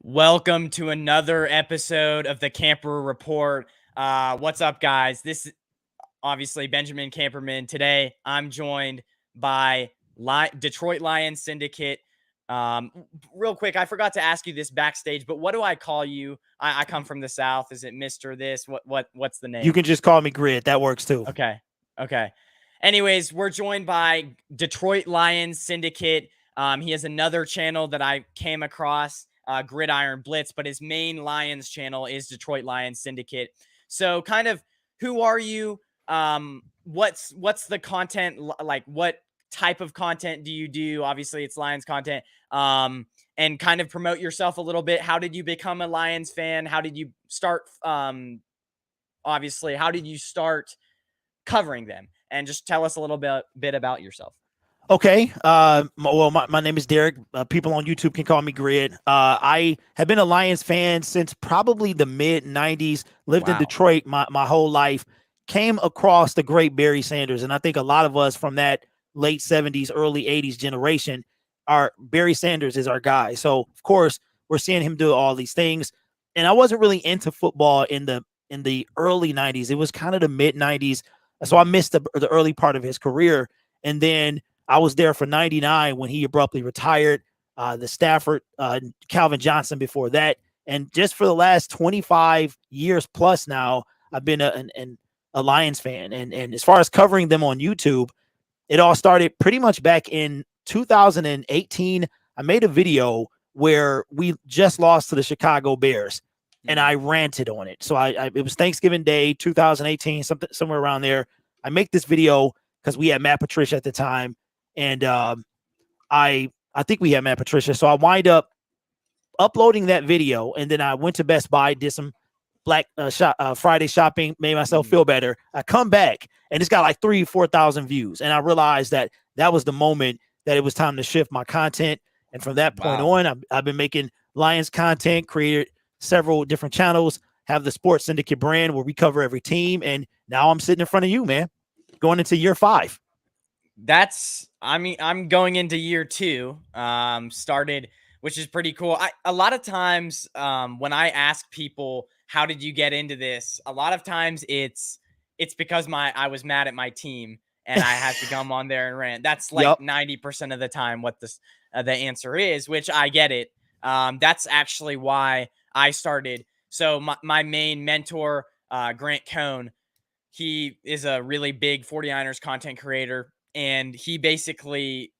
Welcome to another episode of the Camper Report. What's up, guys? This is obviously Benjamin Camperman. Today, I'm joined by Detroit Lions Syndicate. Real quick, I forgot to ask you this backstage, but what do I call you? I come from the South. Is it Mr. This? What's the You name? can just call me Grid. That works too. Okay. Anyways, we're joined by Detroit Lions Syndicate. He has another channel that I came across, Gridiron Blitz, but his main Lions channel is Detroit Lions Syndicate. So kind of, who are you? What's the content like? What type of content do you do? Obviously, it's Lions content. And kind of promote yourself a little bit. How did you become a Lions fan? How did you start? Obviously, how did you start covering them? And just tell us a little bit about yourself. Okay. My name is Derek. People on YouTube can call me Grid. I have been a Lions fan since probably the mid 90s, lived in Wow. Detroit my whole life, came across the great Barry Sanders. And I think a lot of us from that late 70s, early 80s generation are Barry Sanders is our guy. So, of course, we're seeing him do all these things. And I wasn't really into football in the early 90s. It was kind of the mid 90s. So I missed the early part of his career. And then I was there for 99 when he abruptly retired. The Stafford, Calvin Johnson before that. And just for the last 25 years plus now, I've been a Lions fan. And as far as covering them on YouTube, it all started pretty much back in 2018. I made a video where we just lost to the Chicago Bears, and I ranted on it. So it was Thanksgiving Day, 2018, somewhere around there. I make this video because we had Matt Patricia at the time, and I think we had Matt Patricia. So I wind up uploading that video, and then I went to Best Buy, did some Black Friday shopping, made myself feel better. I come back, and it's got like 4,000 views, and I realized that was the moment that it was time to shift my content. And from that point on, I've been making Lions content, created several different channels, have the Sports Syndicate brand where we cover every team, and now I'm sitting in front of you, man, going into year 5. I'm going into year 2. Started, which is pretty cool. A lot of times, when I ask people, how did you get into this? A lot of times it's because I was mad at my team and I had to come on there and rant. That's like 90% of the time what the answer is, which I get it. That's actually why I started. So my main mentor, Grant Cohn, he is a really big 49ers content creator. And he basically,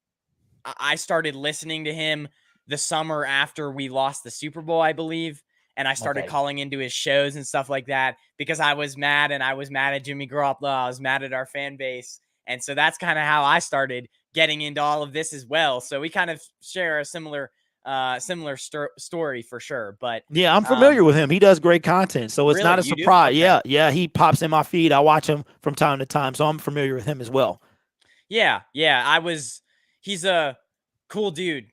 I started listening to him the summer after we lost the Super Bowl, I believe. And I started calling into his shows and stuff like that because I was mad, and I was mad at Jimmy Garoppolo. I was mad at our fan base. And so that's kind of how I started getting into all of this as well. So we kind of share a similar story for sure. But yeah, I'm familiar with him. He does great content, so it's really, not a you do? surprise. Okay. Yeah, he pops in my feed. I watch him from time to time, so I'm familiar with him as well. Yeah. He's a cool dude.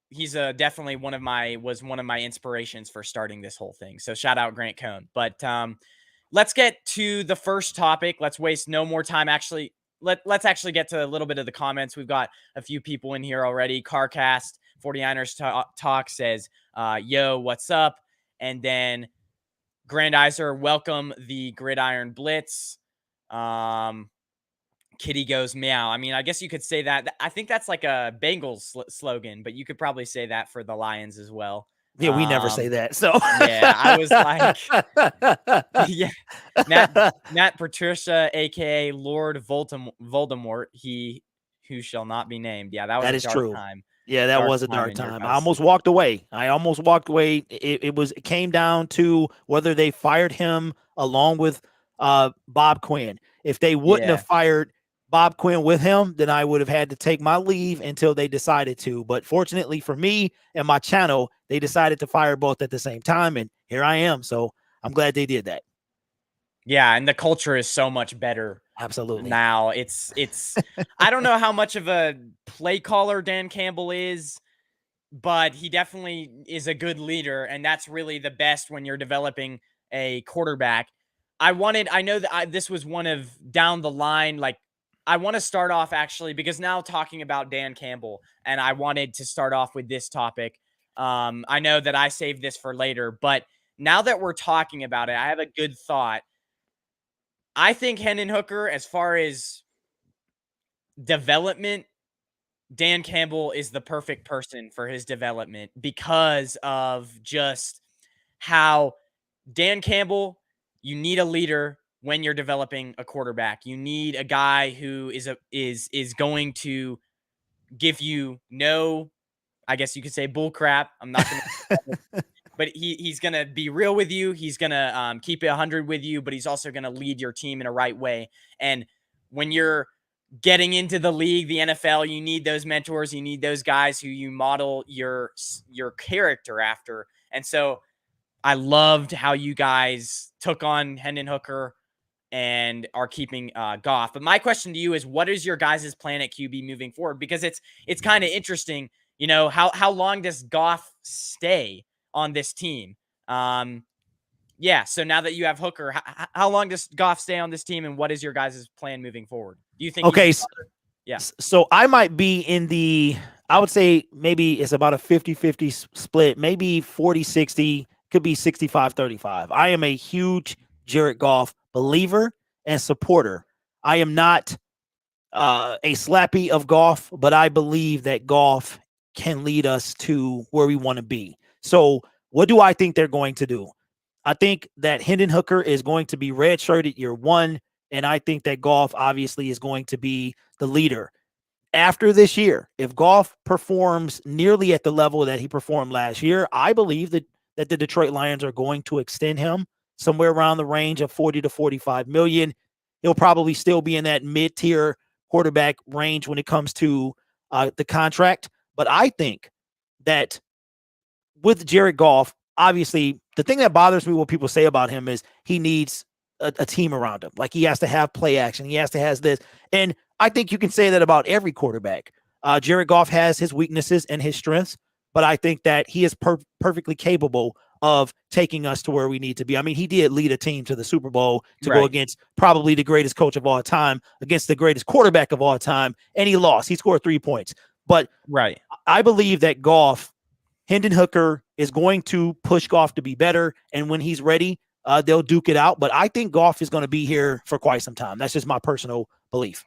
He's definitely one of my inspirations for starting this whole thing. So shout out Grant Cohn. But let's get to the first topic. Let's waste no more time. Actually, let's actually get to a little bit of the comments. We've got a few people in here already. Carcast 49ers talk says, yo, what's up? And then Grandizer, welcome the Gridiron Blitz. Kitty goes meow. I mean, I guess you could say that. I think that's like a Bengals slogan, but you could probably say that for the Lions as well. Yeah, we never say that. So yeah, I was like, yeah, Matt Patricia, aka Lord Voldemort, he who shall not be named. Yeah, that was a dark time. Yeah, that was a dark time. I almost walked away. It came down to whether they fired him along with Bob Quinn. If they wouldn't have fired Bob Quinn with him, then I would have had to take my leave until they decided to. But fortunately for me and my channel, they decided to fire both at the same time, and here I am. So I'm glad they did that. Yeah, and the culture is so much better. Absolutely. Now it's I don't know how much of a play caller Dan Campbell is, but he definitely is a good leader, and that's really the best when you're developing a quarterback. I know that this was one of down the line, like I want to start off actually, because now talking about Dan Campbell, and I wanted to start off with this topic. I know that I saved this for later, but now that we're talking about it, I have a good thought. I think Hendon Hooker, as far as development, Dan Campbell is the perfect person for his development because of just how Dan Campbell, you need a leader when you're developing a quarterback. You need a guy who is going to give you no, I guess you could say, bull crap. I'm not going to, but he's going to be real with you. He's going to keep it 100 with you, but he's also going to lead your team in a right way. And when you're getting into the league, the NFL, you need those mentors. You need those guys who you model your character after. And so I loved how you guys took on Hendon Hooker and are keeping Goff. But my question to you is, what is your guys' plan at QB moving forward? Because it's kind of interesting, you know, how long does Goff stay on this team? Yeah, so now that you have Hooker, how long does Goff stay on this team, and what is your guys' plan moving forward? Do you think okay, yeah. So I might be in the, I would say maybe it's about a 50-50 split, maybe 40-60, could be 65-35. I am a huge Jared Goff believer and supporter. I am not a slappy of Goff, but I believe that Goff can lead us to where we want to be. So what do I think they're going to do? I think that Hendon Hooker is going to be redshirted year one, and I think that Goff obviously is going to be the leader. After this year, if Goff performs nearly at the level that he performed last year, I believe that the Detroit Lions are going to extend him somewhere around the range of 40 to 45 million. He'll probably still be in that mid-tier quarterback range when it comes to the contract. But I think that with Jared Goff, obviously, the thing that bothers me, what people say about him, is he needs a team around him. Like, he has to have play action. He has to have this. And I think you can say that about every quarterback. Jared Goff has his weaknesses and his strengths, but I think that he is perfectly capable of taking us to where we need to be. I mean, he did lead a team to the Super Bowl to go against probably the greatest coach of all time, against the greatest quarterback of all time, and he lost. He scored 3 points. But I believe that Goff, Hendon Hooker, is going to push Goff to be better, and when he's ready, they'll duke it out. But I think Goff is going to be here for quite some time. That's just my personal belief.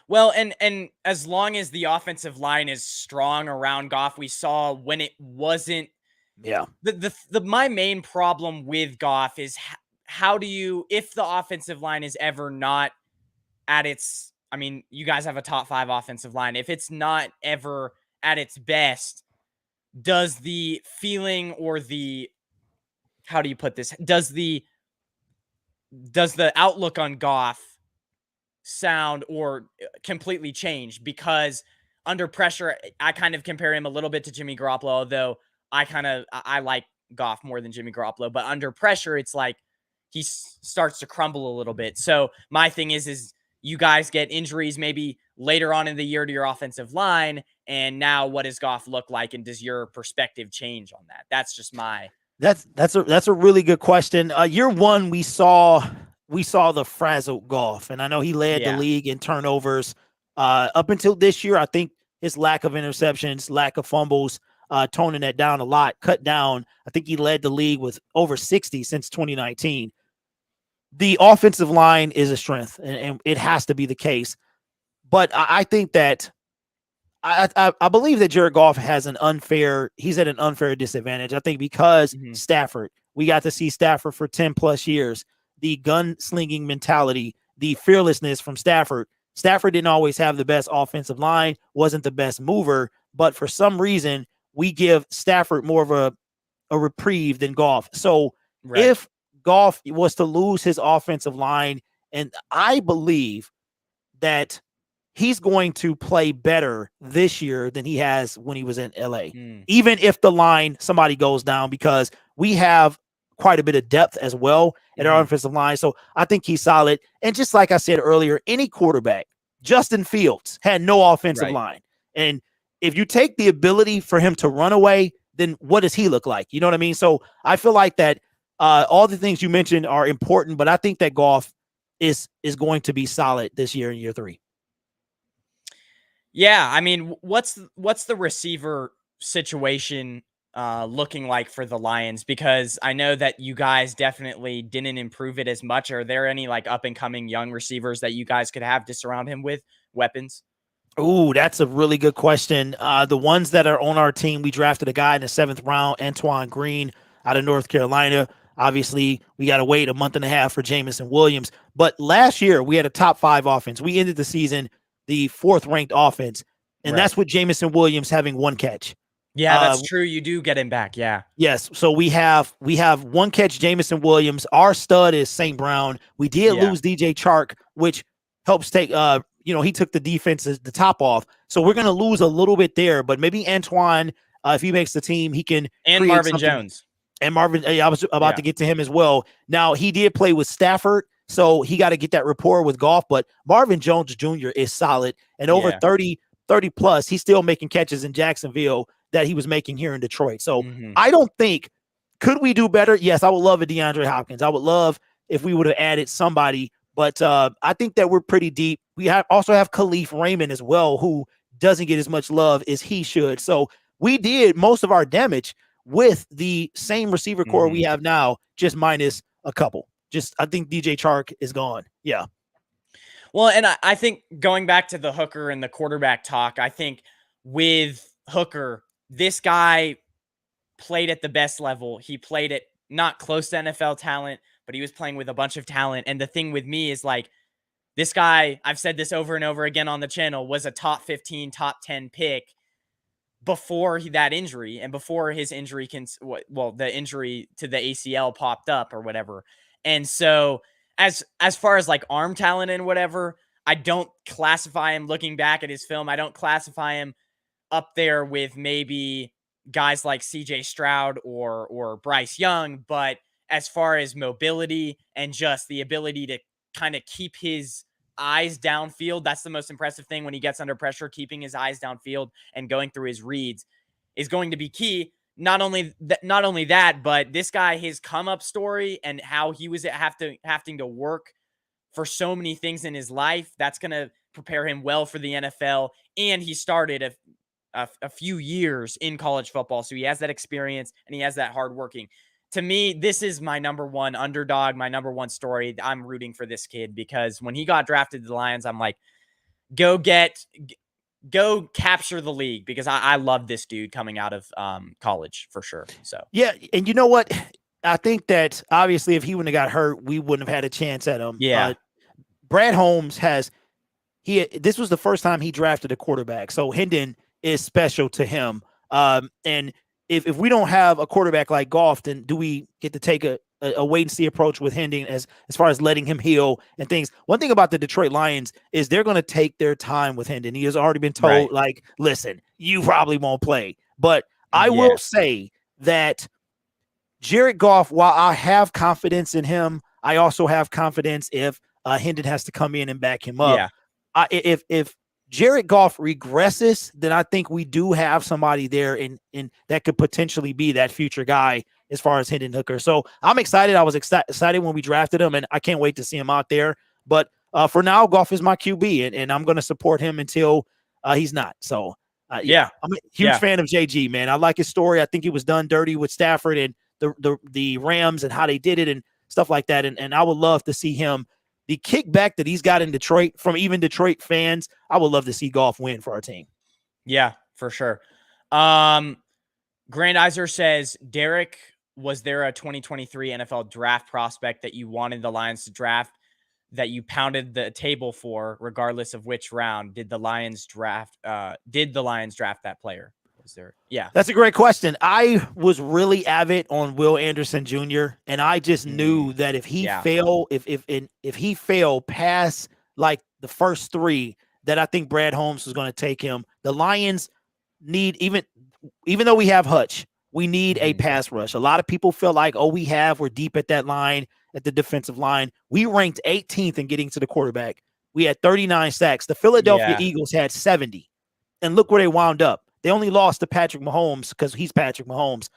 Well, and as long as the offensive line is strong around Goff, we saw when it wasn't. Yeah. My main problem with Goff is how do you, if the offensive line is ever not at its, I mean, you guys have a top 5 offensive line. If it's not ever at its best, does the feeling or the, how do you put this? Does the outlook on Goff sound or completely change? Because under pressure, I kind of compare him a little bit to Jimmy Garoppolo, although I like Goff more than Jimmy Garoppolo, but under pressure, it's like he starts to crumble a little bit. So my thing is you guys get injuries maybe later on in the year to your offensive line, and now what does Goff look like, and does your perspective change on that? That's just my. That's a really good question. Year one, we saw the frazzled Goff, and I know he led the league in turnovers. Up until this year, I think his lack of interceptions, lack of fumbles, toning that down a lot, cut down. I think he led the league with over 60 since 2019. The offensive line is a strength, and it has to be the case. But I think that I believe that Jared Goff he's at an unfair disadvantage. I think because Stafford, we got to see Stafford for 10 plus years, the gunslinging mentality, the fearlessness from Stafford. Stafford didn't always have the best offensive line, wasn't the best mover, but for some reason, we give Stafford more of a reprieve than Goff. So if Goff was to lose his offensive line, and I believe that he's going to play better this year than he has when he was in LA, even if the line, somebody goes down, because we have quite a bit of depth as well at our offensive line. So I think he's solid. And just like I said earlier, any quarterback, Justin Fields had no offensive line. And if you take the ability for him to run away, then what does he look like? You know what I mean? So I feel like that all the things you mentioned are important, but I think that Goff is going to be solid this year in year 3. Yeah, I mean, what's the receiver situation looking like for the Lions? Because I know that you guys definitely didn't improve it as much. Are there any like up and coming young receivers that you guys could have to surround him with weapons? Ooh, that's a really good question. The ones that are on our team, we drafted a guy in the 7th round, Antoine Green out of North Carolina. Obviously, we got to wait a month and a half for Jamison Williams. But last year, we had a top 5 offense. We ended the season the 4th ranked offense, and Right. that's with Jamison Williams having 1 catch. Yeah, that's true. You do get him back. Yeah. Yes. So we have 1 catch, Jamison Williams. Our stud is St. Brown. We did lose DJ Chark, which helps take he took the defense the top off. So we're gonna lose a little bit there, but maybe Antoine, if he makes the team, he can and Marvin Jones. And Marvin, I was about to get to him as well. Now he did play with Stafford, so he got to get that rapport with Goff. But Marvin Jones Jr. is solid, and over 30 plus, he's still making catches in Jacksonville that he was making here in Detroit. So I don't think, could we do better? Yes, I would love a DeAndre Hopkins. I would love if we would have added somebody, but I think that we're pretty deep. We also have Khalif Raymond as well, who doesn't get as much love as he should. So we did most of our damage with the same receiver core we have now, just minus a couple. I think DJ Chark is gone. Yeah. Well, and I think going back to the Hooker and the quarterback talk, I think with Hooker, this guy played at the best level. He played at not close to NFL talent, but he was playing with a bunch of talent. And the thing with me is like, this guy, I've said this over and over again on the channel, was a top 15, top 10 pick before that injury and before his injury the injury to the ACL popped up or whatever. And so as far as like arm talent and whatever, I don't classify him, looking back at his film, I don't classify him up there with maybe guys like CJ Stroud or Bryce Young. But as far as mobility and just the ability to kind of keep his eyes downfield, that's the most impressive thing when he gets under pressure. Keeping his eyes downfield and going through his reads is going to be key. Not only that, but this guy, his come up story and how he was having to work for so many things in his life, that's going to prepare him well for the NFL. And he started a few years in college football, so he has that experience and he has that hard working. To me, this is my number one underdog, my number one story. I'm rooting for this kid because when he got drafted to the Lions, I'm like, go capture the league, because I love this dude coming out of college for sure. So yeah, and you know what? I think that obviously if he wouldn't have got hurt, we wouldn't have had a chance at him. Yeah. Brad Holmes this was the first time he drafted a quarterback, so Hendon is special to him. And if we don't have a quarterback like Goff, then do we get to take a wait and see approach with Hendon as far as letting him heal and things? One thing about the Detroit Lions is they're going to take their time with Hendon. He has already been told, like, listen, you probably won't play. But I will say that Jared Goff, while I have confidence in him, I also have confidence if Hendon has to come in and back him up. Yeah. If Jared Goff regresses, then I think we do have somebody there in that could potentially be that future guy as far as Hendon Hooker. So I'm excited. I was excited when we drafted him, and I can't wait to see him out there. But for now, Goff is my QB, and I'm going to support him until he's not. So, I'm a huge fan of JG, man. I like his story. I think he was done dirty with Stafford and the Rams and how they did it and stuff like that. And I would love to see him. The kickback that he's got in Detroit from even Detroit fans, I would love to see Goff win for our team. Yeah, for sure. Grandizer says, Derek, was there a 2023 NFL draft prospect that you wanted the Lions to draft that you pounded the table for, regardless of which round? Did the Lions draft that player? That's a great question. I was really avid on Will Anderson Jr., and I just knew that if he if he failed past like the first 3, that I think Brad Holmes was going to take him. The Lions need, even though we have Hutch, we need a pass rush. A lot of people feel like, we're deep at that line, at the defensive line. We ranked 18th in getting to the quarterback. We had 39 sacks. The Philadelphia Eagles had 70, and look where they wound up. They only lost to Patrick Mahomes because he's Patrick Mahomes.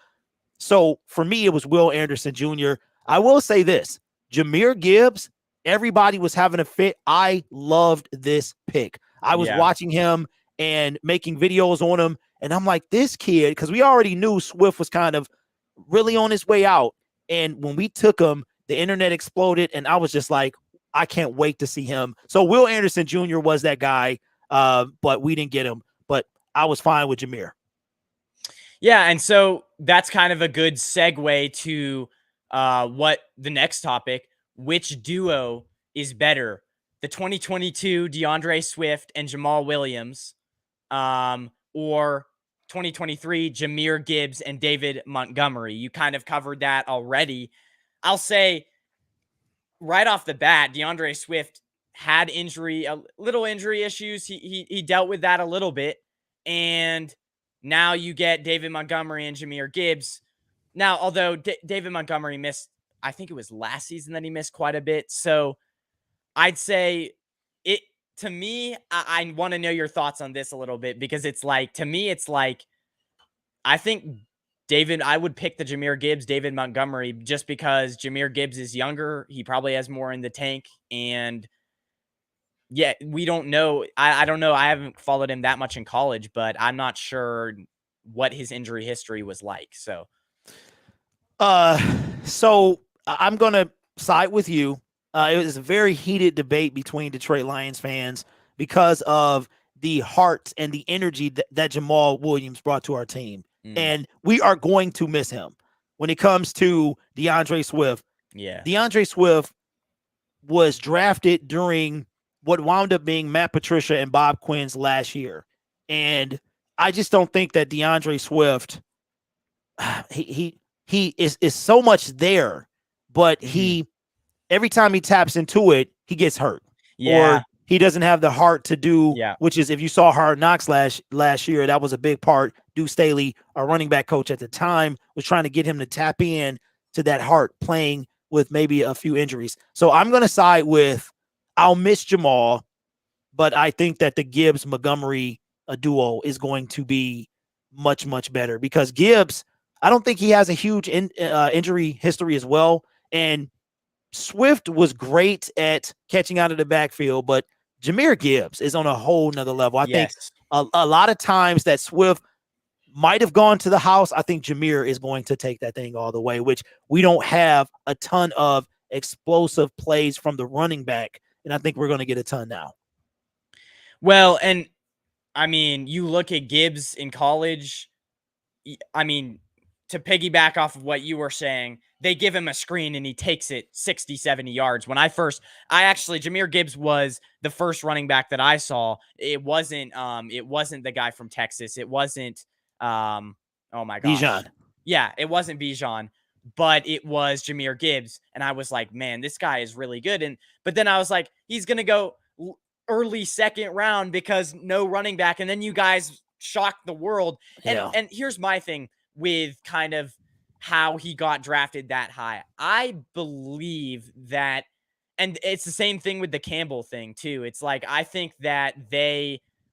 So for me, it was Will Anderson Jr. I will say this, Jahmyr Gibbs, everybody was having a fit. I loved this pick. I was watching him and making videos on him. And I'm like, this kid, because we already knew Swift was kind of really on his way out. And when we took him, the internet exploded. And I was just like, I can't wait to see him. So Will Anderson Jr. was that guy, but we didn't get him. But I was fine with Jameer. Yeah, and so that's kind of a good segue to what the next topic, which duo is better, the 2022 DeAndre Swift and Jamal Williams, or 2023 Jahmyr Gibbs and David Montgomery. You kind of covered that already. I'll say right off the bat, DeAndre Swift had a little injury issues. He dealt with that a little bit, and now you get David Montgomery and Jahmyr Gibbs. Now, although David Montgomery missed, I think it was last season that he missed quite a bit. So I'd say it, to me, I want to know your thoughts on this a little bit, because it's like, to me, it's like, I think I would pick the Jahmyr Gibbs, David Montgomery, just because Jahmyr Gibbs is younger. He probably has more in the tank. And yeah, we don't know. I don't know. I haven't followed him that much in college, but I'm not sure what his injury history was like. So I'm going to side with you. It was a very heated debate between Detroit Lions fans because of the heart and the energy that Jamal Williams brought to our team. And we are going to miss him. When it comes to DeAndre Swift, DeAndre Swift was drafted during what wound up being Matt Patricia and Bob Quinn's last year. And I just don't think that DeAndre Swift, he is so much there, but every time he taps into it, he gets hurt. Yeah. Or he doesn't have the heart to do, which is, if you saw Hard Knocks last year, that was a big part. Deuce Staley, our running back coach at the time, was trying to get him to tap in to that heart, playing with maybe a few injuries. So I'm going to side with, I'll miss Jamal, but I think that the Gibbs-Montgomery duo is going to be much, much better, because Gibbs, I don't think he has a huge injury history as well. And Swift was great at catching out of the backfield, but Jahmyr Gibbs is on a whole nother level. I think a lot of times that Swift might have gone to the house, I think Jahmyr is going to take that thing all the way, which we don't have a ton of explosive plays from the running back, and I think we're going to get a ton now. Well, and I mean, you look at Gibbs in college, I mean, to piggyback off of what you were saying, they give him a screen and he takes it 60, 70 yards. Jahmyr Gibbs was the first running back that I saw. It wasn't the guy from Texas. It wasn't, oh my gosh. Bijan. Yeah, it wasn't Bijan, but it was Jahmyr Gibbs. And I was like, man, this guy is really good. But then I was like, he's going to go early second round because no running back. And then you guys shocked the world. And here's my thing with kind of how he got drafted that high. I believe that, and it's the same thing with the Campbell thing too. It's like, I think that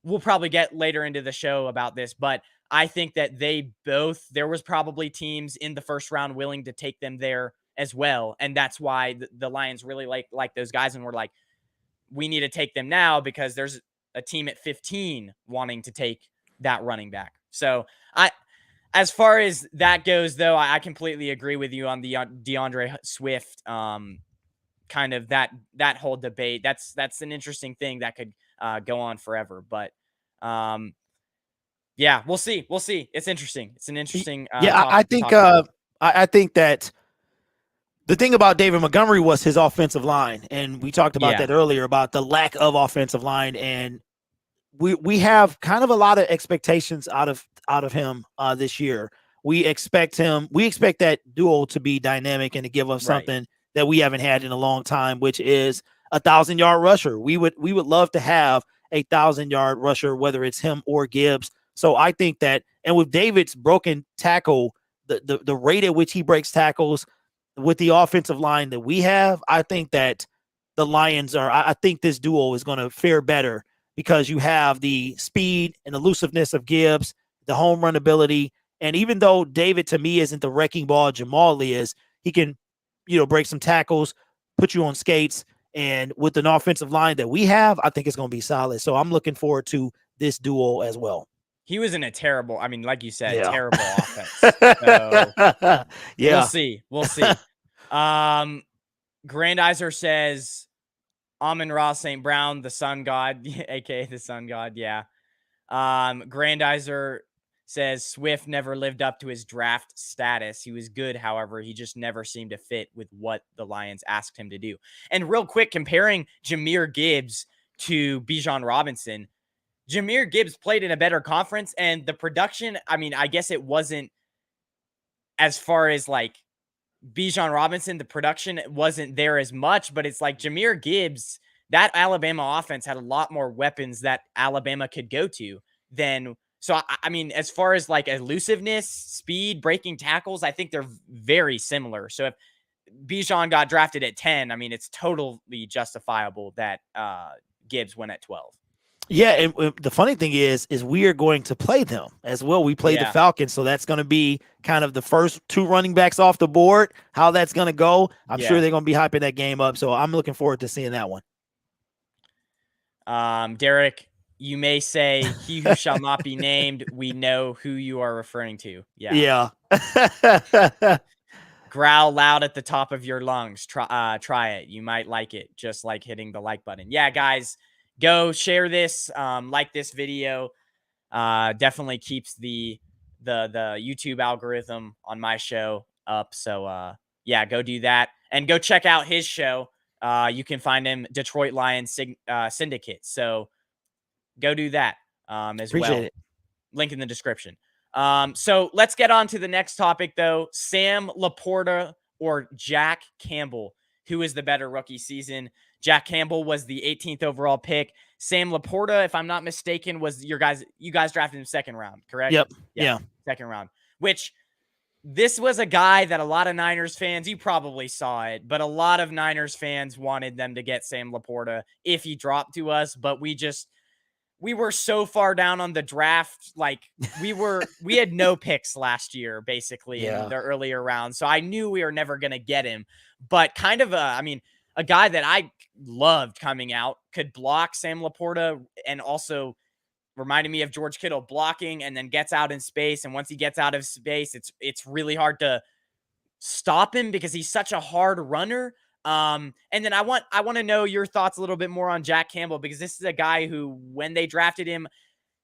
we'll probably get later into the show about this, but I think that there was probably teams in the first round willing to take them there as well. And that's why the Lions really like those guys. And we're like, we need to take them now because there's a team at 15 wanting to take that running back. So as far as that goes, though, I completely agree with you on the DeAndre Swift, kind of that whole debate. That's an interesting thing that could go on forever. But yeah, we'll see. It's interesting. It's an interesting. I think that the thing about David Montgomery was his offensive line, and we talked about that earlier about the lack of offensive line, and we have kind of a lot of expectations out of him this year. We expect that duo to be dynamic and to give us something that we haven't had in a long time, which is 1,000-yard rusher. We would love to have a 1,000-yard rusher, whether it's him or Gibbs. So I think that, and with David's broken tackle, the rate at which he breaks tackles with the offensive line that we have, I think that the Lions I think this duo is going to fare better, because you have the speed and elusiveness of Gibbs, the home run ability. And even though David, to me, isn't the wrecking ball Jamal is, he can, break some tackles, put you on skates. And with an offensive line that we have, I think it's going to be solid. So I'm looking forward to this duo as well. he was in a terrible, I mean, like you said, Yeah. terrible offense. So we'll Yeah. see. We'll see. Grandizer says Amon-Ra St. Brown, the sun god, aka the sun god. Yeah. Grandizer says Swift never lived up to his draft status. He was good, however, he just never seemed to fit with what the Lions asked him to do. And real quick, comparing Jahmyr Gibbs to Bijan Robinson, Jahmyr Gibbs played in a better conference, and the production, I mean, I guess it wasn't as far as like Bijan Robinson, the production wasn't there as much, but it's like Jahmyr Gibbs, that Alabama offense had a lot more weapons that Alabama could go to than. So, I mean, as far as like elusiveness, speed, breaking tackles, I think they're very similar. So if Bijan got drafted at 10, I mean, it's totally justifiable that Gibbs went at 12. Yeah, and the funny thing is we are going to play them as well. We play the Falcons, so that's going to be kind of the first 2 running backs off the board. How that's going to go, I'm sure they're going to be hyping that game up. So I'm looking forward to seeing that one. Derek, you may say, "He who shall not be named." We know who you are referring to. Yeah. Growl loud at the top of your lungs. Try it. You might like it, just like hitting the like button. Yeah, guys. Go share this, like this video. Definitely keeps the YouTube algorithm on my show up. So yeah, go do that and go check out his show. You can find him Detroit Lions Syndicate. So go do that as Appreciate well. It. Link in the description. So let's get on to the next topic though. Sam LaPorta or Jack Campbell. Who is the better rookie season? Jack Campbell was the 18th overall pick. Sam LaPorta, if I'm not mistaken, was you guys drafted him 2nd round, correct? Yep. Yeah. 2nd round, which this was a guy that a lot of Niners fans, you probably saw it, but a lot of Niners fans wanted them to get Sam LaPorta if he dropped to us, but we were so far down on the draft. Like we had no picks last year, basically in the earlier rounds. So I knew we were never going to get him, but kind of a guy that I loved coming out, could block Sam LaPorta, and also reminded me of George Kittle, blocking and then gets out in space. And once he gets out of space, it's really hard to stop him because he's such a hard runner. And then I want to know your thoughts a little bit more on Jack Campbell, because this is a guy who, when they drafted him,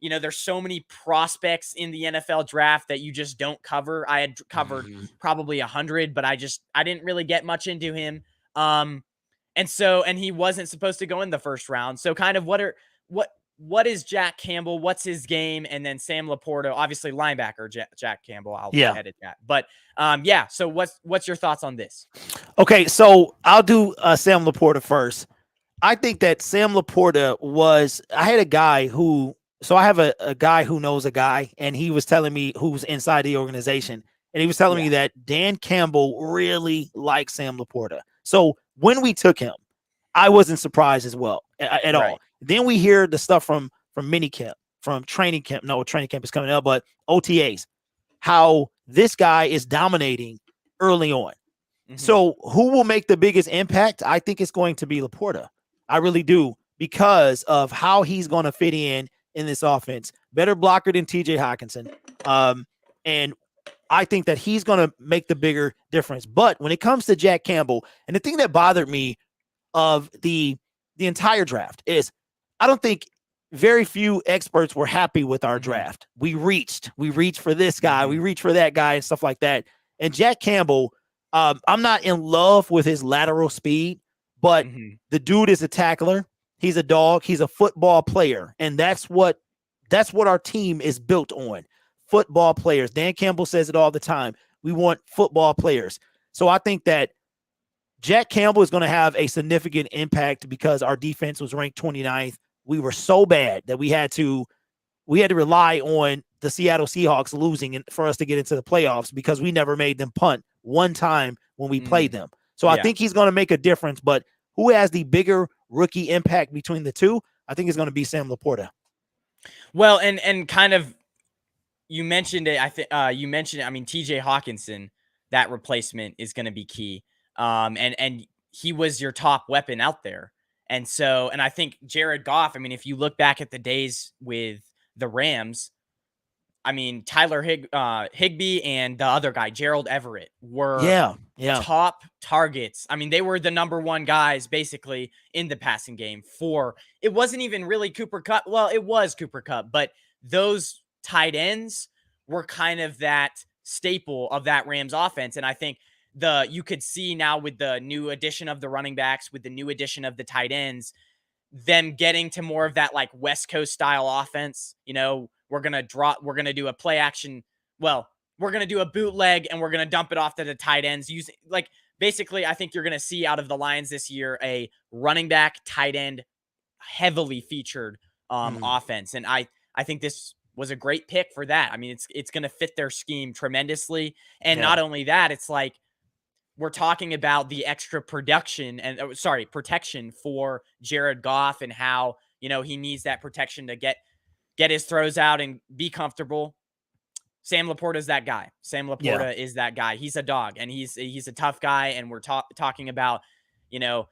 you know, there's so many prospects in the NFL draft that you just don't cover. I had covered probably 100, but I didn't really get much into him. And he wasn't supposed to go in the 1st round. So kind of what is Jack Campbell? What's his game? And then Sam LaPorta, obviously linebacker, Jack Campbell. I'll edit that. But yeah. So what's your thoughts on this? Okay, so I'll do Sam LaPorta first. I think that Sam LaPorta I had a guy who, so I have a guy who knows a guy, and he was telling me, who's inside the organization, and he was telling me that Dan Campbell really likes Sam LaPorta. So when we took him, I wasn't surprised as well at all. Then we hear the stuff from minicamp, from training camp. No, training camp is coming up, but OTAs, how this guy is dominating early on. So who will make the biggest impact? I think it's going to be LaPorta. I really do, because of how he's going to fit in this offense. Better blocker than TJ Hutchinson. And I think that he's going to make the bigger difference. But when it comes to Jack Campbell, and the thing that bothered me of the entire draft is, I don't think very few experts were happy with our draft. We reached for this guy, we reached for that guy, and stuff like that. And Jack Campbell, I'm not in love with his lateral speed, but the dude is a tackler. He's a dog. He's a football player, and that's what our team is built on. Football players. Dan Campbell says it all the time. We want football players. So I think that Jack Campbell is going to have a significant impact, because our defense was ranked 29th. We were so bad that we had to rely on the Seattle Seahawks losing for us to get into the playoffs, because we never made them punt one time when we played them. So I think he's going to make a difference, but who has the bigger rookie impact between the two? I think it's going to be Sam LaPorta. Well, and kind of, you mentioned it. I think you mentioned it. I mean, TJ Hawkinson, that replacement is going to be key. And he was your top weapon out there. And so, and I think Jared Goff, I mean, if you look back at the days with the Rams, I mean, Tyler Higbee and the other guy, Gerald Everett, were top targets. I mean, they were the number one guys basically in the passing game for, it wasn't even really Cooper Kupp. Well, it was Cooper Kupp, but those tight ends were kind of that staple of that Rams offense. And I think you could see now with the new addition of the running backs, with the new addition of the tight ends, them getting to more of that like West Coast style offense. You know, we're going to do a play action. Well, we're going to do a bootleg and we're going to dump it off to the tight ends using, like, basically, I think you're going to see out of the Lions this year a running back, tight end, heavily featured offense. And I think this was a great pick for that. I mean, it's going to fit their scheme tremendously. And not only that, it's like, we're talking about the extra protection for Jared Goff and how, you know, he needs that protection to get his throws out and be comfortable. Sam LaPorta is that guy. Sam LaPorta is that guy. He's a dog and he's a tough guy. And we're talking about, you know,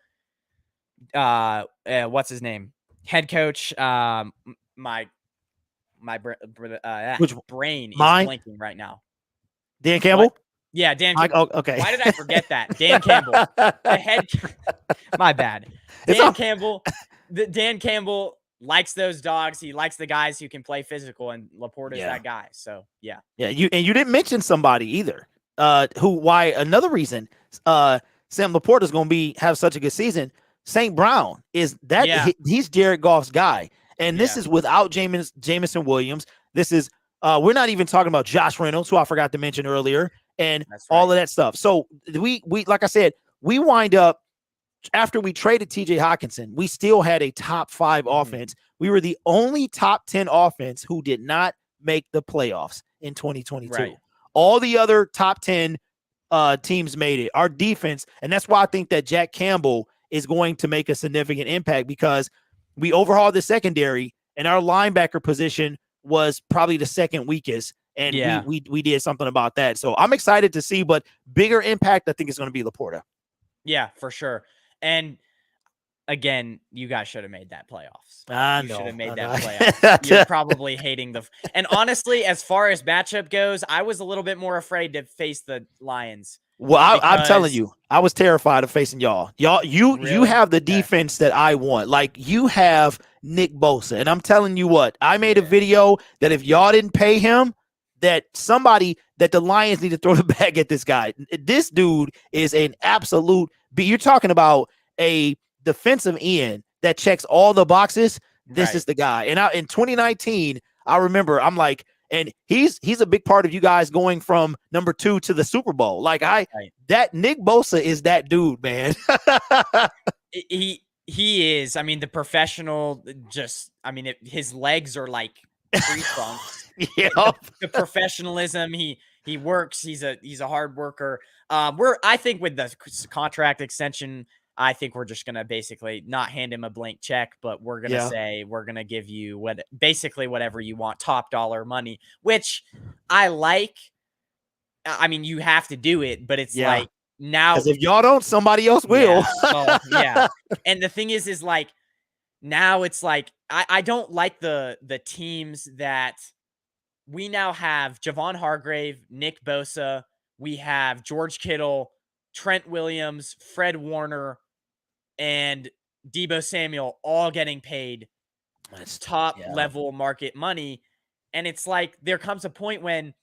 what's his name? Head coach. My brain is blanking right now. Dan Campbell? What? Yeah, Dan Campbell. Okay. Why did I forget that? Dan Campbell. The head. My bad. Dan Campbell likes those dogs. He likes the guys who can play physical, and LaPorta is that guy. So, yeah. Yeah, you didn't mention somebody either. Another reason Sam LaPorta is going to have such a good season. St. Brown is that he's Jared Goff's guy. And this is without Jameson Williams. This is we're not even talking about Josh Reynolds, who I forgot to mention earlier, and all of that stuff. So we like I said, we wind up after we traded TJ Hutchinson, we still had a top 5 offense. We were the only top 10 offense who did not make the playoffs in 2022. Right. All the other top 10 teams made it. Our defense, and that's why I think that Jack Campbell is going to make a significant impact, because we overhauled the secondary and our linebacker position was probably the second weakest. And we did something about that. So I'm excited to see, but bigger impact, I think, is going to be LaPorta. Yeah, for sure. And again, you guys should have made that playoffs. You should have made that playoffs. You're probably hating and honestly, as far as matchup goes, I was a little bit more afraid to face the Lions. Well, I'm telling you, I was terrified of facing y'all. You have the defense that I want. Like, you have Nick Bosa, and I'm telling you what, I made a video that if y'all didn't pay him, that the Lions need to throw the bag at this guy. This dude is an absolute. You're talking about a defensive end that checks all the boxes. This is the guy. And in 2019, I remember I'm like, and he's a big part of you guys going from number 2 to the Super Bowl. Like that Nick Bosa is that dude, man. He is. I mean, the professional. His legs are like tree trunks. The professionalism. He works. He's a hard worker. I think with the contract extension, I think we're just going to basically not hand him a blank check, but we're going to say we're going to give you whatever you want, top dollar money, which I like. I mean, you have to do it, but it's like now, because if y'all don't, somebody else will. And the thing is like, now it's like, I don't like the teams that we now have. Javon Hargrave, Nick Bosa, we have George Kittle, Trent Williams, Fred Warner, and Deebo Samuel all getting paid top level market money. And it's like, there comes a point when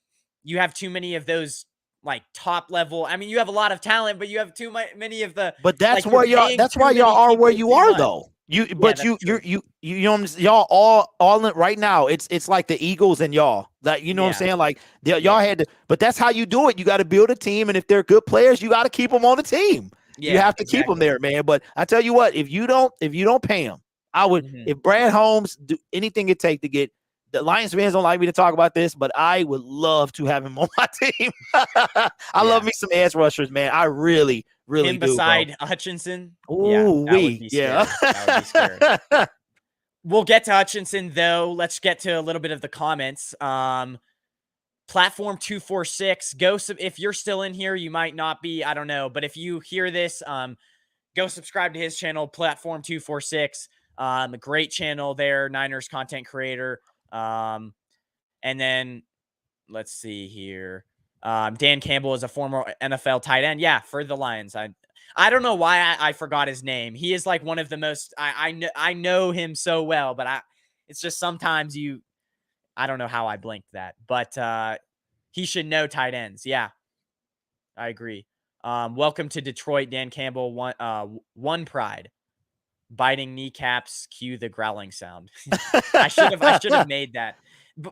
you have too many of those like top level. I mean, you have a lot of talent, but you have too many of the. But that's why y'all are where you are, though. Y'all all in right now. It's like the Eagles and y'all. That what I'm saying? Like y'all had to, but that's how you do it. You got to build a team, and if they're good players, you got to keep them on the team. You have to keep them there, man. But I tell you what, if you don't pay them, I would. If Brad Holmes do anything it take to get. The Lions fans don't like me to talk about this, but I would love to have him on my team. I love me some edge rushers, man. I really do. Beside Hutchinson. Ooh, that would be scary. That would be scary. We'll get to Hutchinson, though. Let's get to a little bit of the comments. Platform 246. If you're still in here, you might not be. I don't know. But if you hear this, go subscribe to his channel, Platform 246. A great channel there, Niners content creator. And then let's see here. Dan Campbell is a former NFL tight end. Yeah, for the Lions. I don't know why I forgot his name. He is like one of the most I know him so well, but it's just sometimes I don't know how I blinked that. But he should know tight ends. Yeah, I agree. Welcome to Detroit, Dan Campbell. One pride. Biting kneecaps, cue the growling sound. I should have made that.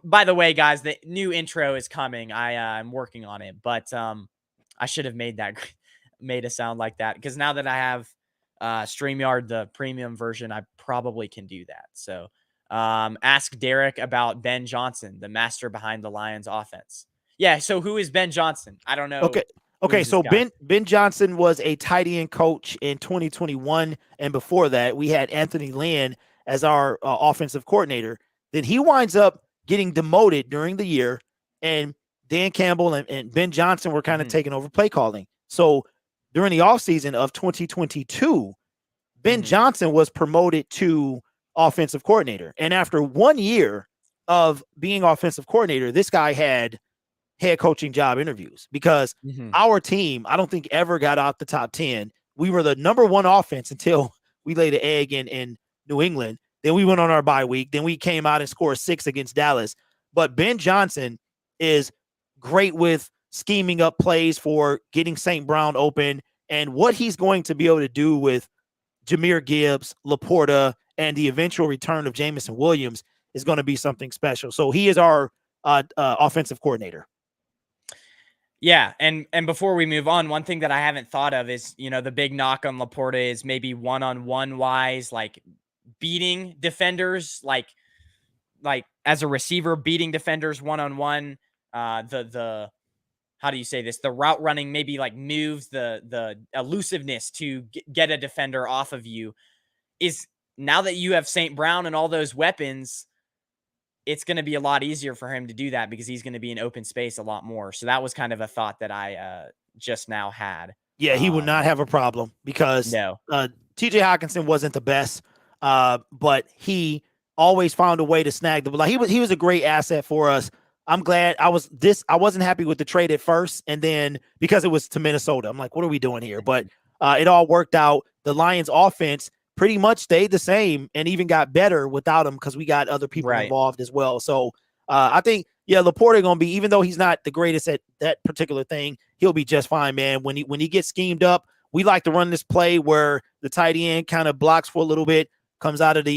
By the way, guys, the new intro is coming. I'm working on it, but I should have made a sound like that, because now that I have StreamYard, the premium version, I probably can do that. So ask Derek about Ben Johnson, the master behind the Lions offense. Yeah, so who is Ben Johnson? I don't know. Okay, so Ben Johnson was a tight end coach in 2021, and before that, we had Anthony Lynn as our offensive coordinator. Then he winds up getting demoted during the year, and Dan Campbell and Ben Johnson were kind of taking over play calling. So during the offseason of 2022, Ben Johnson was promoted to offensive coordinator. And after 1 year of being offensive coordinator, this guy had head coaching job interviews, because our team, I don't think, ever got out the top 10. We were the number one offense until we laid an egg in New England. Then we went on our bye week. Then we came out and scored 6 against Dallas. But Ben Johnson is great with scheming up plays for getting St. Brown open, and what he's going to be able to do with Jahmyr Gibbs, LaPorta, and the eventual return of Jamison Williams is going to be something special. So he is our offensive coordinator. Yeah, and before we move on, one thing that I haven't thought of is, the big knock on LaPorta is maybe one-on-one wise, like beating defenders, like as a receiver, beating defenders one-on-one. The how do you say this? The route running maybe like moves the elusiveness to get a defender off of you. Is now that you have St. Brown and all those weapons, it's going to be a lot easier for him to do that, because he's going to be in open space a lot more. So that was kind of a thought that I just now had. Yeah, he would not have a problem, because TJ Hawkinson wasn't the best, but he always found a way to snag the ball. Like, he was a great asset for us. I'm glad I wasn't happy with the trade at first, and then because it was to Minnesota, I'm like, what are we doing here? But it all worked out. The Lions offense pretty much stayed the same and even got better without him, because we got other people involved as well. So I think, LaPorta going to be, even though he's not the greatest at that particular thing, he'll be just fine, man. When he gets schemed up, we like to run this play where the tight end kind of blocks for a little bit, comes out of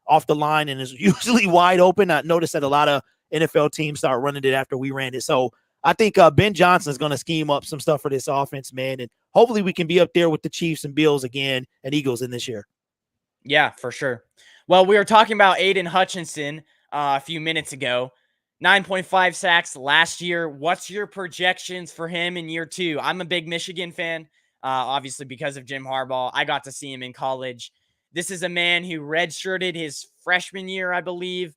off the line, and is usually wide open. I noticed that a lot of NFL teams start running it after we ran it. So I think Ben Johnson is going to scheme up some stuff for this offense, man. And hopefully we can be up there with the Chiefs and Bills again and Eagles in this year. Yeah, for sure. Well, we were talking about Aidan Hutchinson a few minutes ago. 9.5 sacks last year. What's your projections for him in year 2? I'm a big Michigan fan, obviously because of Jim Harbaugh. I got to see him in college. This is a man who redshirted his freshman year, I believe,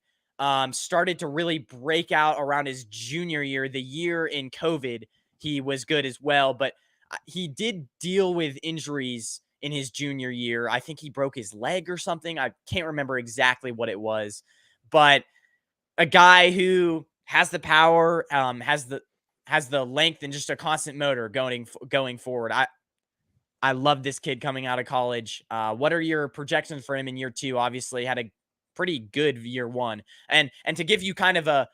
started to really break out around his junior year. The year in COVID, he was good as well, but he did deal with injuries in his junior year. I think he broke his leg or something. I can't remember exactly what it was, but a guy who has the power, has the length, and just a constant motor going forward. I love this kid coming out of college. What are your projections for him in year 2? Obviously had a pretty good year 1. And to give you kind of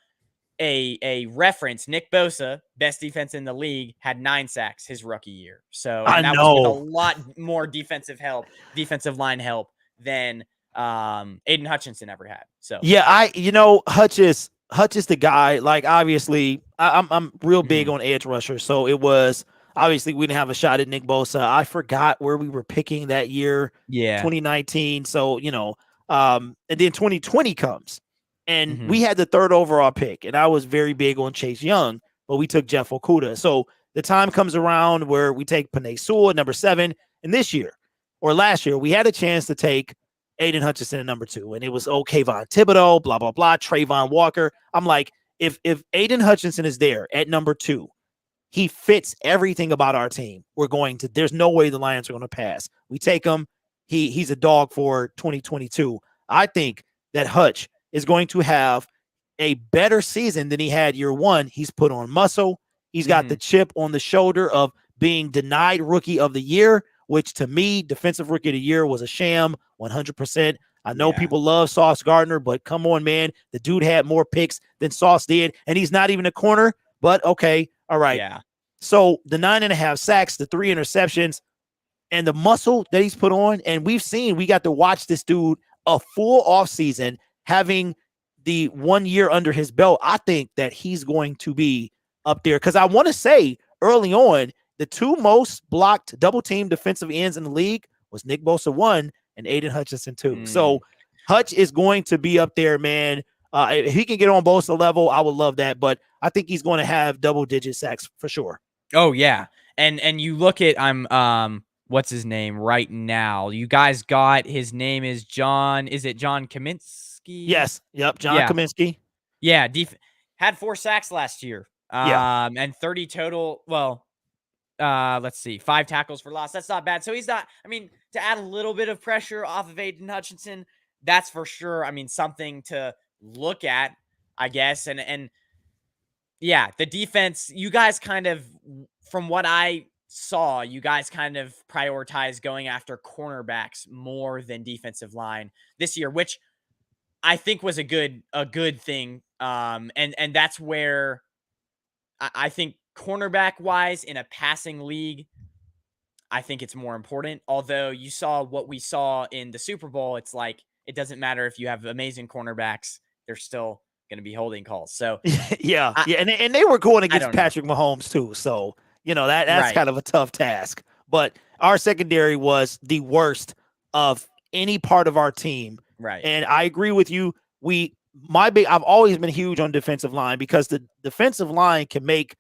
a reference, Nick Bosa, best defense in the league, had 9 sacks his rookie year. So that was with a lot more defensive line help than Aidan Hutchinson ever had. So yeah, Hutch is the guy. Like, obviously, I'm real big on edge rushers, so it was obviously we didn't have a shot at Nick Bosa. I forgot where we were picking that year, 2019. So and then 2020 comes. And we had the 3rd overall pick, and I was very big on Chase Young, but we took Jeff Okudah. So the time comes around where we take Penei Sewell at number 7, and this year, or last year, we had a chance to take Aidan Hutchinson at number 2, and it was Kayvon Thibodeau, blah, blah, blah, Trayvon Walker. I'm like, if Aidan Hutchinson is there at number 2, he fits everything about our team. There's no way the Lions are going to pass. We take him. He's a dog for 2022. I think that Hutch is going to have a better season than he had year one. He's put on muscle. He's got the chip on the shoulder of being denied rookie of the year, which to me, defensive rookie of the year was a sham, 100%. I know people love Sauce Gardner, but come on, man. The dude had more picks than Sauce did, and he's not even a corner, but okay. All right. Yeah. So the 9.5 sacks, the 3 interceptions, and the muscle that he's put on, and we got to watch this dude a full offseason having the 1 year under his belt. I think that he's going to be up there because I want to say early on, the 2 most blocked double-team defensive ends in the league was Nick Bosa 1 and Aidan Hutchinson 2. So Hutch is going to be up there, man. If he can get on Bosa level, I would love that, but I think he's going to have double-digit sacks for sure. Oh, yeah. And you look at what's his name right now? You guys got his name is John. Is it John Kaminsky? Yes. Yep. John Kaminsky. Yeah. Had 4 sacks last year. And 30 total. Well, let's see, 5 tackles for loss. That's not bad. So he's not, I mean, to add a little bit of pressure off of Aidan Hutchinson, that's for sure. I mean, something to look at, I guess. And yeah, the defense, you guys kind of, from what I saw, you guys kind of prioritize going after cornerbacks more than defensive line this year, which I think was a good thing. And that's where I think cornerback wise in a passing league, I think it's more important. Although you saw what we saw in the Super Bowl, it's like, it doesn't matter if you have amazing cornerbacks, they're still going to be holding calls. So and they were going against Patrick Mahomes too. So, that's kind of a tough task, but our secondary was the worst of any part of our team. Right. And I agree with you. I've always been huge on defensive line because the defensive line can make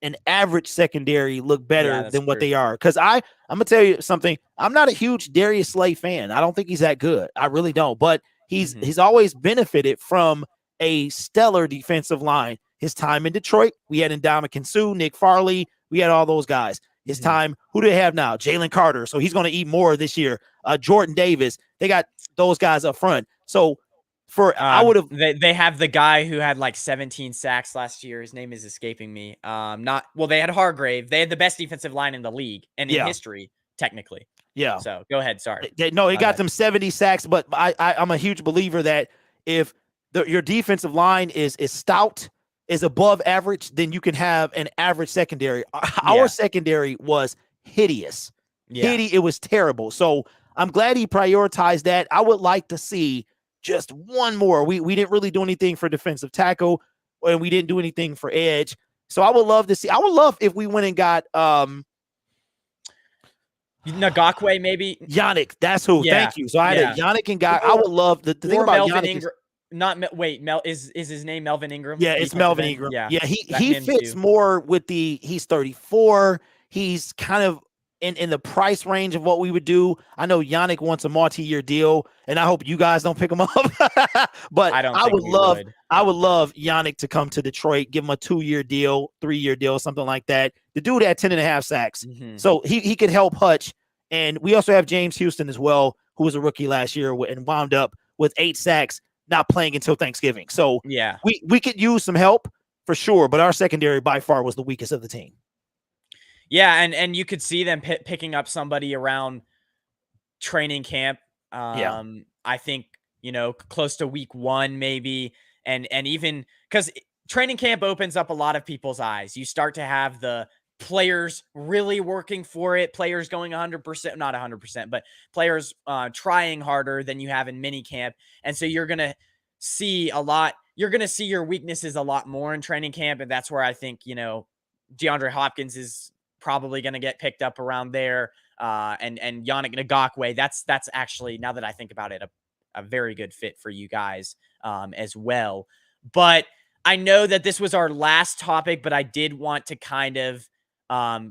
an average secondary look better than what they are. Because I'm gonna tell you something. I'm not a huge Darius Slay fan. I don't think he's that good. I really don't. But he's always benefited from a stellar defensive line. His time in Detroit, we had Ndamukong Suh, Nick Farley, we had all those guys. His time, who do they have now? Jalen Carter. So he's going to eat more this year. Jordan Davis. They got those guys up front. So I would have. They have the guy who had like 17 sacks last year. His name is escaping me. They had Hargrave. They had the best defensive line in the league and in history, technically. Yeah. So go ahead. Sorry. It got them 70 sacks, but I'm a huge believer that if your defensive line is stout, is above average, then you can have an average secondary. Our secondary was hideous. It was terrible. So I'm glad he prioritized that. I would like to see just one more. We didn't really do anything for defensive tackle, and we didn't do anything for edge. So I would love to see. I would love if we went and got Ngakwe, maybe. Yannick. That's who. Yeah. Thank you. So I had Yannick and Ngakwe. I would love the thing about Melvin Yannick Ingram. Is his name Melvin Ingram? Yeah, it's Melvin Ingram. Yeah, he fits more with he's 34. He's kind of in the price range of what we would do. I know Yannick wants a multi-year deal, and I hope you guys don't pick him up. But I would love Yannick to come to Detroit, give him a 2-year deal, 3-year deal, something like that. The dude had 10.5 sacks. So he could help Hutch. And we also have James Houston as well, who was a rookie last year and wound up with 8 sacks, not playing until Thanksgiving. So we could use some help for sure, but our secondary by far was the weakest of the team. Yeah, and you could see them picking up somebody around training camp. I think, close to week 1 maybe, and even because training camp opens up a lot of people's eyes. You start to have the players really working for it, players going 100%, not 100%, but players trying harder than you have in mini camp. And so you're going to see your weaknesses a lot more in training camp. And that's where I think, DeAndre Hopkins is probably going to get picked up around there. And Yannick Ngakwe, that's actually, now that I think about it, a very good fit for you guys as well. But I know that this was our last topic, but I did want to kind of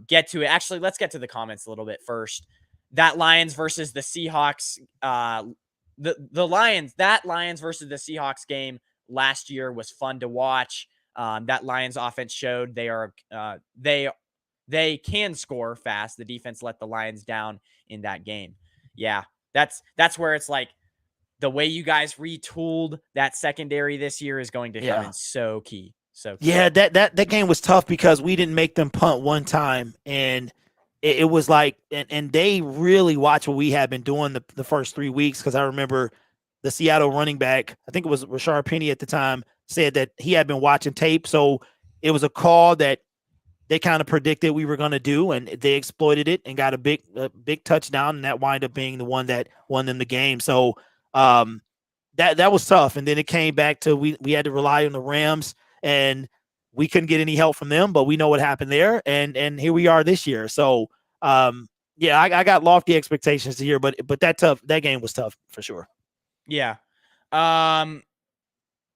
get to it. Actually, let's get to the comments a little bit first. That Lions versus the Seahawks, the Lions versus the Seahawks game last year was fun to watch. That Lions offense showed they can score fast. The defense let the Lions down in that game. Yeah, that's where it's like, the way you guys retooled that secondary this year is going to come in so key. So key. Yeah, that game was tough because we didn't make them punt one time, and it was like, and they really watched what we had been doing the first 3 weeks, because I remember the Seattle running back, I think it was Rashard Penny at the time, said that he had been watching tape, so it was a call that they kind of predicted we were going to do, and they exploited it and got a big touchdown, and that wound up being the one that won them the game. So that was tough, and then it came back to we had to rely on the Rams, and we couldn't get any help from them, but we know what happened there, and here we are this year. So yeah, I got lofty expectations here, but that game was tough for sure. Yeah.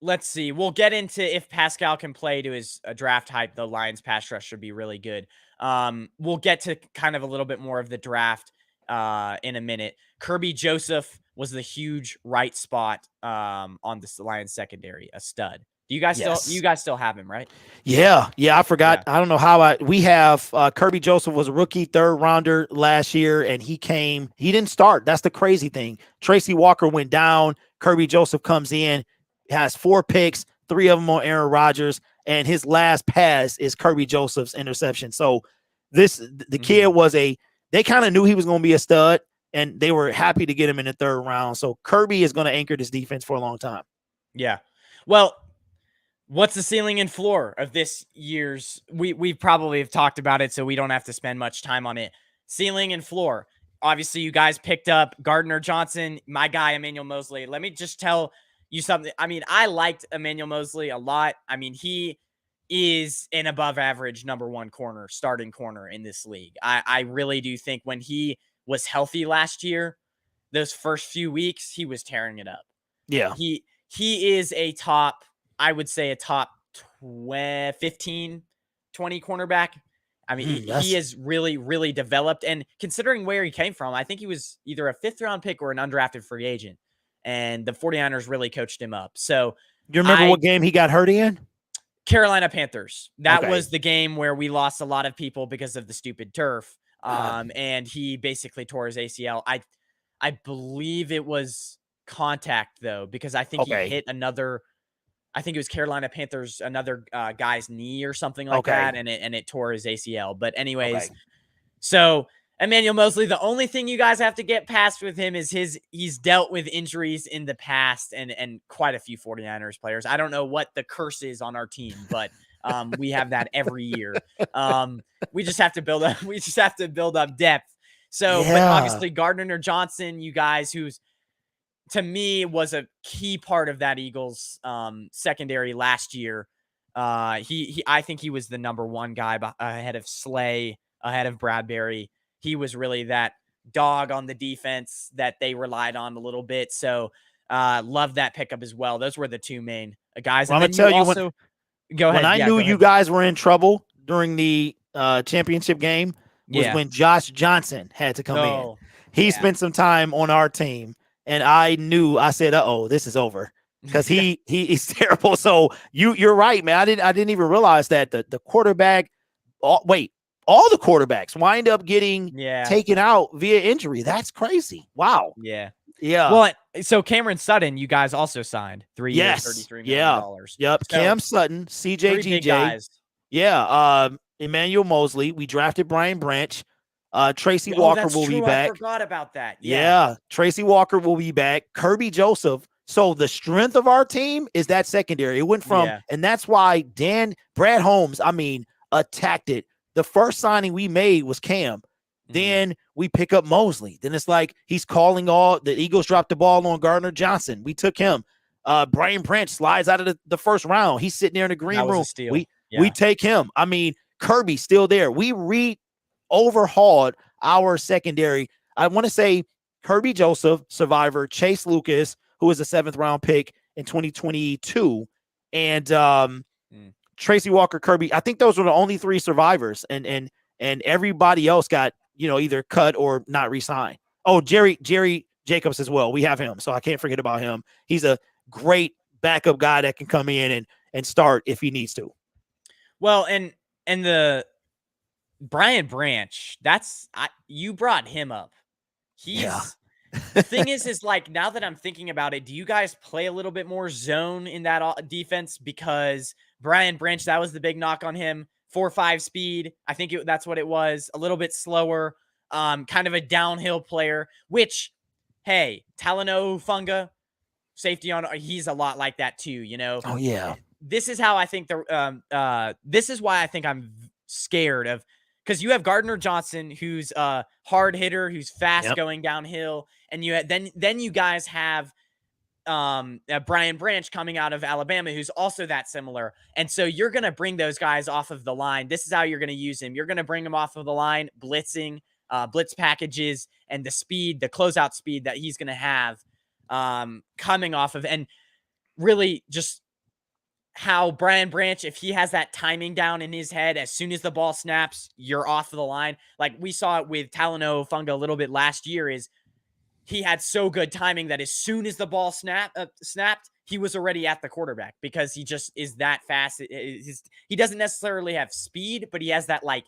Let's see. We'll get into if Pascal can play to his draft hype. The Lions pass rush should be really good. We'll get to kind of a little bit more of the draft in a minute. Kirby Joseph was the huge right spot on the Lions secondary, a stud. Do you guys still have him, right? Yeah, I forgot. Yeah. I don't know how we have Kirby Joseph was a rookie 3rd rounder last year, and he didn't start. That's the crazy thing. Tracy Walker went down. Kirby Joseph comes in, has 4 picks, 3 of them on Aaron Rodgers, and his last pass is Kirby Joseph's interception. So the kid was they kind of knew he was going to be a stud, and they were happy to get him in the 3rd round. So Kirby is going to anchor this defense for a long time. Yeah. Well, what's the ceiling and floor of this year's? We probably have talked about it, so we don't have to spend much time on it. Ceiling and floor. Obviously, you guys picked up Gardner Johnson, my guy, Emmanuel Moseley. Let me just tell you something. I mean, I liked Emmanuel Moseley a lot. I mean, he is an above average number 1 starting corner in this league. I really do think when he was healthy last year, those first few weeks, he was tearing it up. Yeah. He is I would say a top 15, 20 cornerback. I mean, he is really, really developed. And considering where he came from, I think he was either a 5th round pick or an undrafted free agent. And the 49ers really coached him up. So you remember what game he got hurt in? Carolina Panthers. That was the game where we lost a lot of people because of the stupid turf. And he basically tore his ACL. I believe it was contact, though, because I think he hit another, I think it was Carolina Panthers, another guy's knee or something like that, and it tore his ACL. But anyways, so Emmanuel Moseley, the only thing you guys have to get past with him is he's dealt with injuries in the past and quite a few 49ers players. I don't know what the curse is on our team, but we have that every year. We just have to build up depth. So, but obviously Gardner Johnson, you guys, who's to me was a key part of that Eagles secondary last year. I think he was the number 1 guy ahead of Slay, ahead of Bradbury. He was really that dog on the defense that they relied on a little bit. So love that pickup as well. Those were the 2 main guys. Well, and I'm going to tell you, go ahead. When I knew you guys were in trouble during the championship game was when Josh Johnson had to come in. He spent some time on our team, and I said, uh-oh, this is over, because he's terrible. So you're right, man. I didn't even realize that the quarterback. All the quarterbacks wind up getting taken out via injury. That's crazy. Wow. Yeah. Well, so Cameron Sutton, you guys also signed 3 years, $33 million. Yep. So, Cam Sutton, CJ GJ. Yeah. Emmanuel Moseley. We drafted Brian Branch. Tracy Walker will be back. I forgot about that. Yeah. Tracy Walker will be back. Kirby Joseph. So the strength of our team is that secondary. It went from, and that's why Brad Holmes, attacked it. The first signing we made was Cam. Then we pick up Moseley. Then it's like he's calling the Eagles dropped the ball on Gardner Johnson. We took him. Brian Branch slides out of the first round. He's sitting there in the green room. We take him. Kirby's still there. We overhauled our secondary. I want to say Kirby Joseph, survivor, Chase Lucas, who was a 7th round pick in 2022, and Tracy Walker, Kirby. I think those were the only 3 survivors, and everybody else got either cut or not re-signed. Oh, Jerry Jacobs as well. We have him, so I can't forget about him. He's a great backup guy that can come in and start if he needs to. Well, and the Brian Branch, you brought him up. The thing is like, now that I'm thinking about it, do you guys play a little bit more zone in that defense? Because Brian Branch, that was the big knock on him. 4.5 speed. I think that's what it was. A little bit slower. Kind of a downhill player, which, hey, Talanoa Funga, safety on, he's a lot like that too, you know? Oh, yeah. This is how I think this is why I think I'm scared of, because you have Gardner Johnson, who's a hard hitter, who's fast going downhill, and then you guys have Brian Branch coming out of Alabama, who's also that similar. And so you're going to bring those guys off of the line. This is how you're going to use him. You're going to bring him off of the line, blitzing, blitz packages, and the speed, the closeout speed that he's going to have coming off of, and really just how Brian Branch, if he has that timing down in his head, as soon as the ball snaps, you're off of the line. Like we saw it with Talanoa Funga a little bit last year, is he had so good timing that as soon as the ball snapped, he was already at the quarterback, because he just is that fast. He doesn't necessarily have speed, but he has that, like,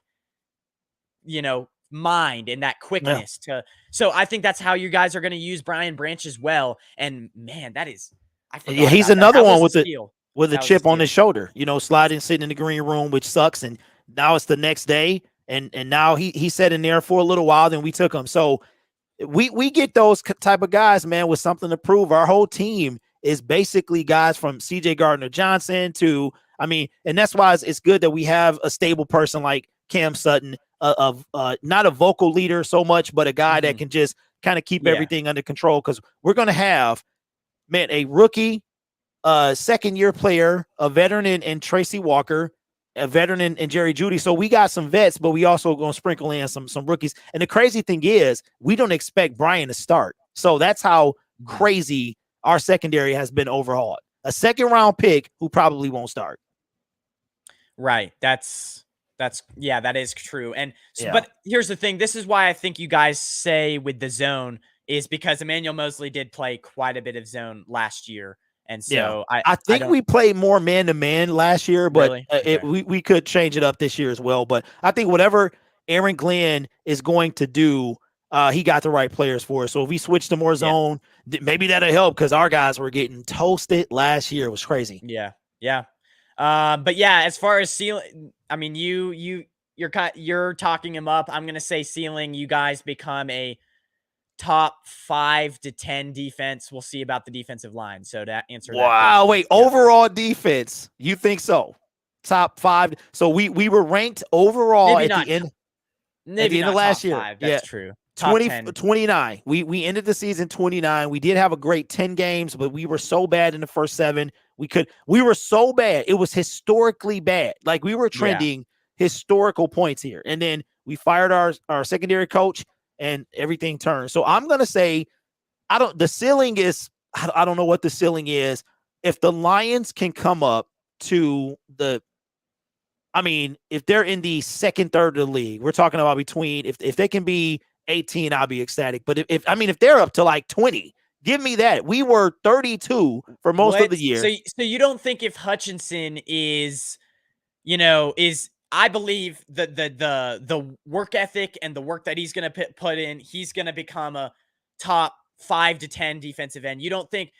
you know, mind and that quickness to. So I think that's how you guys are going to use Brian Branch as well. And man, that is, I forgot. Yeah, he's another one with a chip on his shoulder, you know, sliding, sitting in the green room, which sucks. And now it's the next day, and now he sat in there for a little while. Then we took him. So we get those type of guys, man, with something to prove. Our whole team is basically guys from CJ Gardner-Johnson to, I mean, and that's why it's good that we have a stable person like Cam Sutton, not a vocal leader so much, but a guy that can just kind of keep everything under control. Because we're going to have, man, a rookie, second-year player, a veteran in Tracy Walker, a veteran in Jerry Jeudy. So we got some vets, but we also going to sprinkle in some rookies. And the crazy thing is, we don't expect Brian to start. So that's how crazy our secondary has been overhauled. A second-round pick who probably won't start. Right. That is true. And but here's the thing. This is why I think you guys say with the zone, is because Emmanuel Moseley did play quite a bit of zone last year. And so I think we played more man-to-man last year, but really? we could change it up this year as well. But I think whatever Aaron Glenn is going to do, he got the right players for us. So if we switch to more zone, maybe that'll help, because our guys were getting toasted last year. It was crazy. Yeah. But yeah, as far as ceiling, I mean, you're talking him up. I'm going to say ceiling, you guys become a top 5 to 10 defense. We'll see about the defensive line. So to answer that. Wow. Wait, overall defense. You think so? Top 5. So we were ranked overall at the end of last year. 5, that's true. 29. We ended the season 29. We did have a great 10 games, but we were so bad in the first 7. We were so bad. It was historically bad. Like, we were trending historical points here. And then we fired our secondary coach, and everything turned. So I'm going to say, the ceiling is, I don't know what the ceiling is. If the Lions can come up to if they're in the second, third of the league, we're talking about between, if they can be 18, I'll be ecstatic. But if they're up to like 20, give me that. We were 32 for most of the year. So you don't think if Hutchinson is, I believe the work ethic and the work that he's going to put in, he's going to become a top 5 to 10 defensive end. You don't think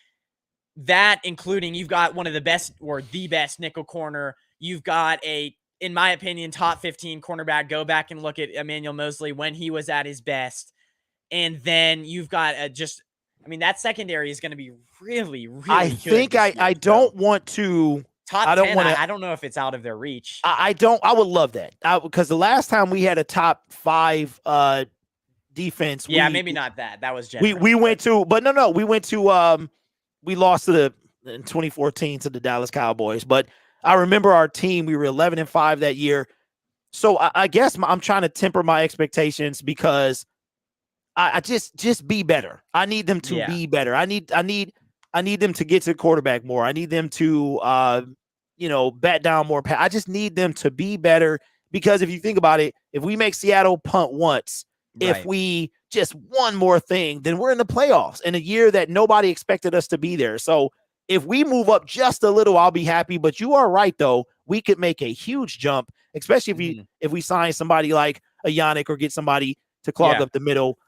that, including, you've got one of the best or the best nickel corner. You've got in my opinion, top 15 cornerback. Go back and look at Emmanuel Moseley when he was at his best. And then you've got that secondary is going to be really, really I good. think I don't want to. Top 10, I don't know if it's out of their reach. I would love that, because the last time we had a top 5 defense. Maybe not that. That was generous. We went to, but no, we went to we lost in 2014 to the Dallas Cowboys. But I remember our team, we were 11-5 that year. So I guess I'm trying to temper my expectations, because I just be better. I need them to be better. I need them to get to the quarterback more. I need them to bat down more. I just need them to be better, because if you think about it, if we make Seattle punt once, if we just one more thing, then we're in the playoffs in a year that nobody expected us to be there. So if we move up just a little, I'll be happy. But you are right, though. We could make a huge jump, especially if we sign somebody like a Yannick, or get somebody to clog up the middle.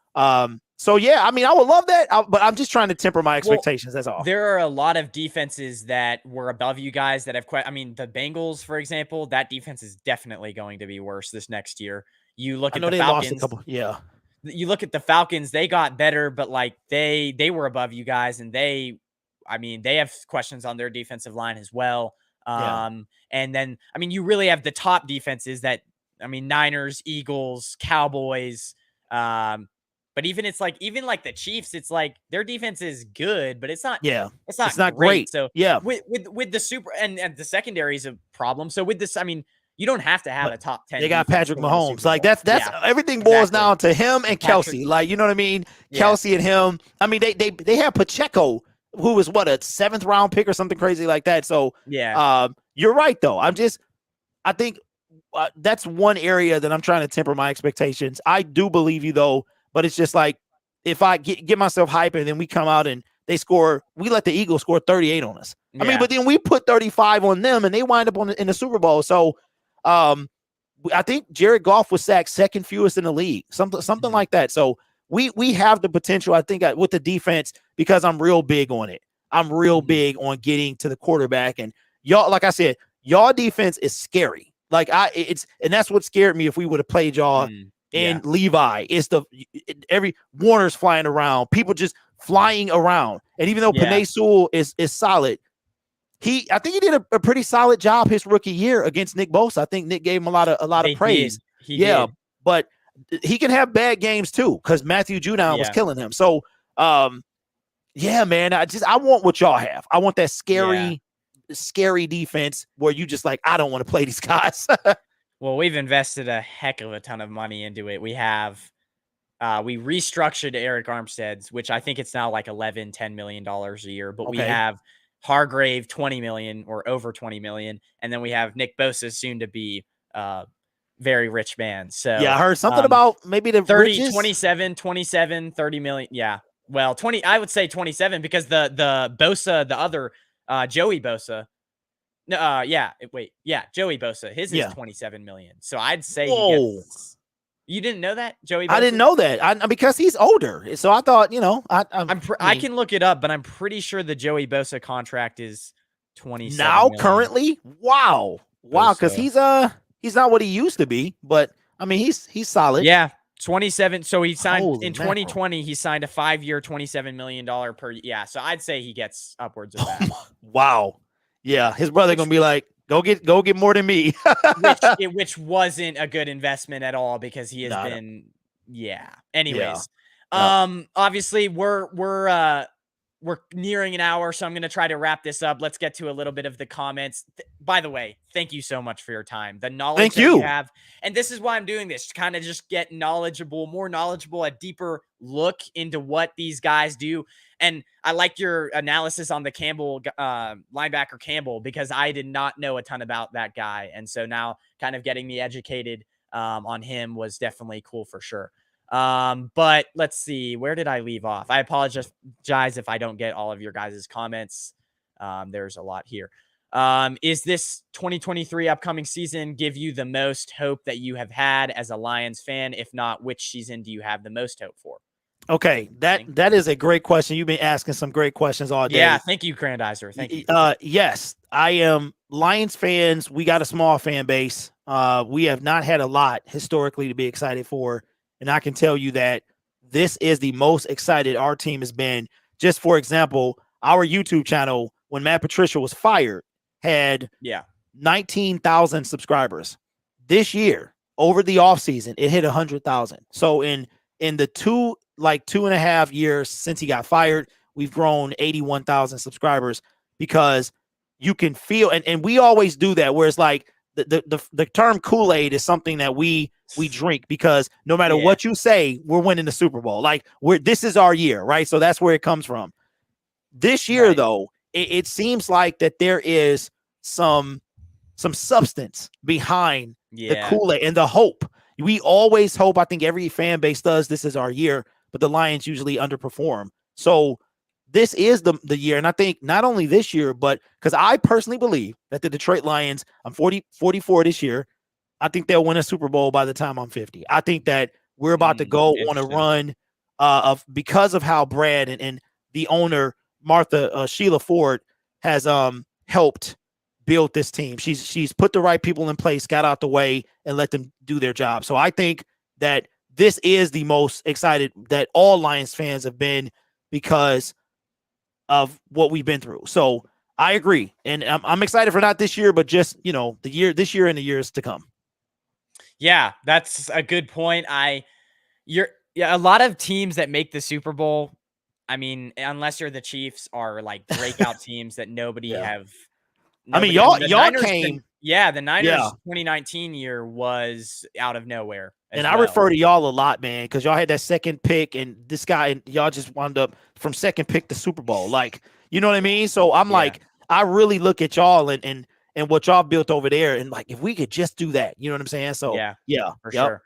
So yeah, I mean, I would love that, but I'm just trying to temper my expectations. That's all. There are a lot of defenses that were above you guys that have I mean, the Bengals, for example, that defense is definitely going to be worse this next year. You look I at know the they lost a Falcons. couple. Yeah. You look at the Falcons, they got better, but like they were above you guys, and I mean, they have questions on their defensive line as well. Yeah. And then I mean, you really have the top defenses that I mean, Niners, Eagles, Cowboys, but even like the Chiefs, it's like their defense is good, but Yeah. it's not not great. great. So Yeah. with the super and the secondary is a problem. So with this, I mean, you don't have to have But a top 10 they got defense Patrick to win a Mahomes. Super Like Bowl. that's Yeah, everything boils exactly. down to him and Patrick, Kelsey. Like, you know what I mean? yeah. Kelsey and him. I mean, they have Pacheco, who was what, a 7th round pick or something crazy like that. So Yeah. you're right though. I think that's one area that I'm trying to temper my expectations. I do believe you though, but it's just like if I get myself hype and then we come out and we let the Eagles score 38 on us. I mean, but then we put 35 on them and they wind up in the Super Bowl. So I think Jared Goff was sacked 2nd fewest in the league, something like that. So we have the potential, I think, with the defense, because I'm real big on it. I'm real big on getting to the quarterback, and y'all, like I said, y'all defense is scary. Like and that's what scared me if we would have played y'all in Levi. It's every Warner's flying around, people just flying around, and even though Penei Sewell is solid, I think he did a pretty solid job his rookie year against Nick Bosa. I think Nick gave him a lot of praise. He did. But he can have bad games too, because Matthew Judon was killing him. So, yeah, man, I want what y'all have. I want that scary defense where you just like, I don't want to play these guys. Well, we've invested a heck of a ton of money into it. We restructured Eric Armstead's, which I think it's now like $10 million a year, but we have Hargrave 20 million or over 20 million. And then we have Nick Bosa, soon to be very rich man. So yeah, I heard something about maybe the 30, riches. 27, 30 million. Yeah. Well, 20, I would say 27, because the Bosa, the other Joey Bosa. No, Joey Bosa. His is 27 million. So I'd say he gets. You didn't know that, Joey Bosa? I didn't know that. Because he's older. So I thought, I can look it up, but I'm pretty sure the Joey Bosa contract is 27 now million. Currently. Wow, because he's not what he used to be, but I mean he's solid. Yeah, 27. So he signed Holy in 2020. He signed a 5-year, $27 million per. Yeah, so I'd say he gets upwards of that. Wow. Yeah, his brother gonna be like, go get more than me. which wasn't a good investment at all, because he has been. Yeah. Anyways, obviously we're nearing an hour, so I'm going to try to wrap this up. Let's get to a little bit of the comments. By the way, thank you so much for your time. The knowledge you have. And this is why I'm doing this, to kind of just get more knowledgeable, a deeper look into what these guys do. And I like your analysis on the Campbell linebacker Campbell, because I did not know a ton about that guy. And so now kind of getting me educated on him was definitely cool for sure. But let's see, where did I leave off? I apologize if I don't get all of your guys' comments. There's a lot here. Is this 2023 upcoming season give you the most hope that you have had as a Lions fan? If not, which season do you have the most hope for? Okay, that is a great question. You've been asking some great questions all day. Yeah, thank you, Grandizer. Thank you. Yes, I am. Lions fans, we got a small fan base. We have not had a lot historically to be excited for. And I can tell you that this is the most excited our team has been. Just for example, our YouTube channel, when Matt Patricia was fired, had 19,000 subscribers. This year, over the offseason, it hit 100,000. So in the 2.5 years since he got fired, we've grown 81,000 subscribers, because you can feel, and we always do that, where it's like the term Kool-Aid is something that we drink, because no matter what you say, we're winning the Super Bowl. Like, this is our year, right? So that's where it comes from. This year, though, it seems like that there is some substance behind the Kool-Aid and the hope. We always hope. I think every fan base does. This is our year, but the Lions usually underperform. So this is the year. And I think not only this year, but because I personally believe that the Detroit Lions, I'm 44 this year, I think they'll win a Super Bowl by the time I'm 50. I think that we're about to go on a run of because of how Brad and the owner Martha Sheila Ford has helped build this team. She's put the right people in place, got out the way, and let them do their job. So I think that this is the most excited that all Lions fans have been because of what we've been through. So I agree, and I'm excited for not this year, but just this year and the years to come. Yeah, that's a good point. A lot of teams that make the Super Bowl, I mean, unless you're the Chiefs, are like breakout teams that nobody Yeah. have. I mean, Nobody, y'all Niners came. the Niners Yeah. 2019 year was out of nowhere. And I refer to y'all a lot, man, because y'all had that second pick, and this guy, and y'all just wound up from second pick to Super Bowl. Like, you know what I mean? So I'm like, I really look at y'all and what y'all built over there, and like, if we could just do that, you know what I'm saying? So yeah, for sure.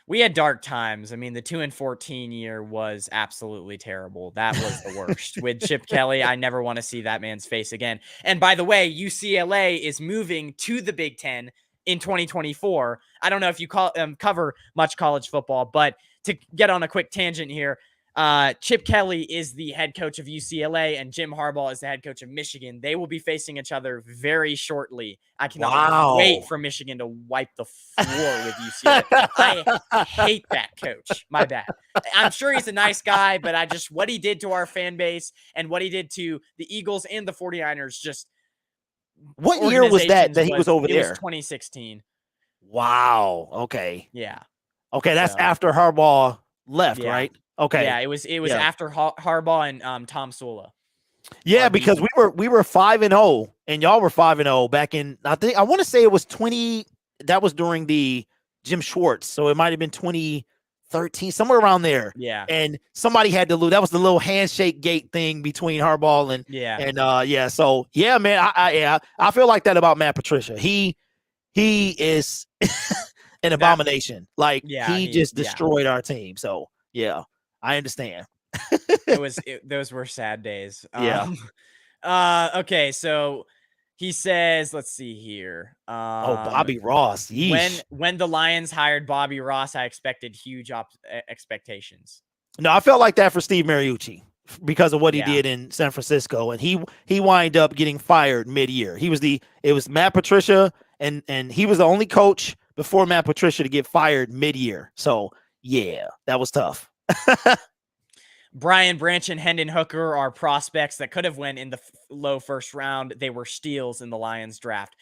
We had dark times. I mean, the 2-14 year was absolutely terrible. That was the worst. With Chip Kelly, I never want to see that man's face again. And by the way, UCLA is moving to the Big Ten in 2024. I don't know if you cover much college football, but to get on a quick tangent here, Chip Kelly is the head coach of UCLA and Jim Harbaugh is the head coach of Michigan. They will be facing each other very shortly. I cannot wait for Michigan to wipe the floor with UCLA. I hate that coach. My bad. I'm sure he's a nice guy, but what he did to our fan base and what he did to the Eagles and the 49ers just. What year was that he was over there? It was 2016. Wow. Okay. Yeah. Okay, that's after Harbaugh left, right? Okay. Yeah, it was after Harbaugh and Tom Sula. Yeah, because we were 5-0 and y'all were 5-0 back in, I want to say it was 20. That was during the Jim Schwartz, so it might have been 2013, somewhere around there. Yeah, and somebody had to lose. That was the little handshake gate thing between Harbaugh and So yeah, man, I feel like that about Matt Patricia. He is an abomination. He just destroyed our team. So yeah, I understand. Those were sad days. Yeah. Okay, so he says, let's see here. Bobby Ross. Yeesh. When the Lions hired Bobby Ross, I expected huge expectations. No, I felt like that for Steve Mariucci because of what he did in San Francisco, and he wind up getting fired mid-year. It was Matt Patricia, and he was the only coach before Matt Patricia to get fired mid-year. So yeah, that was tough. Brian Branch and Hendon Hooker are prospects that could have went in the low first round. They were steals in the Lions draft.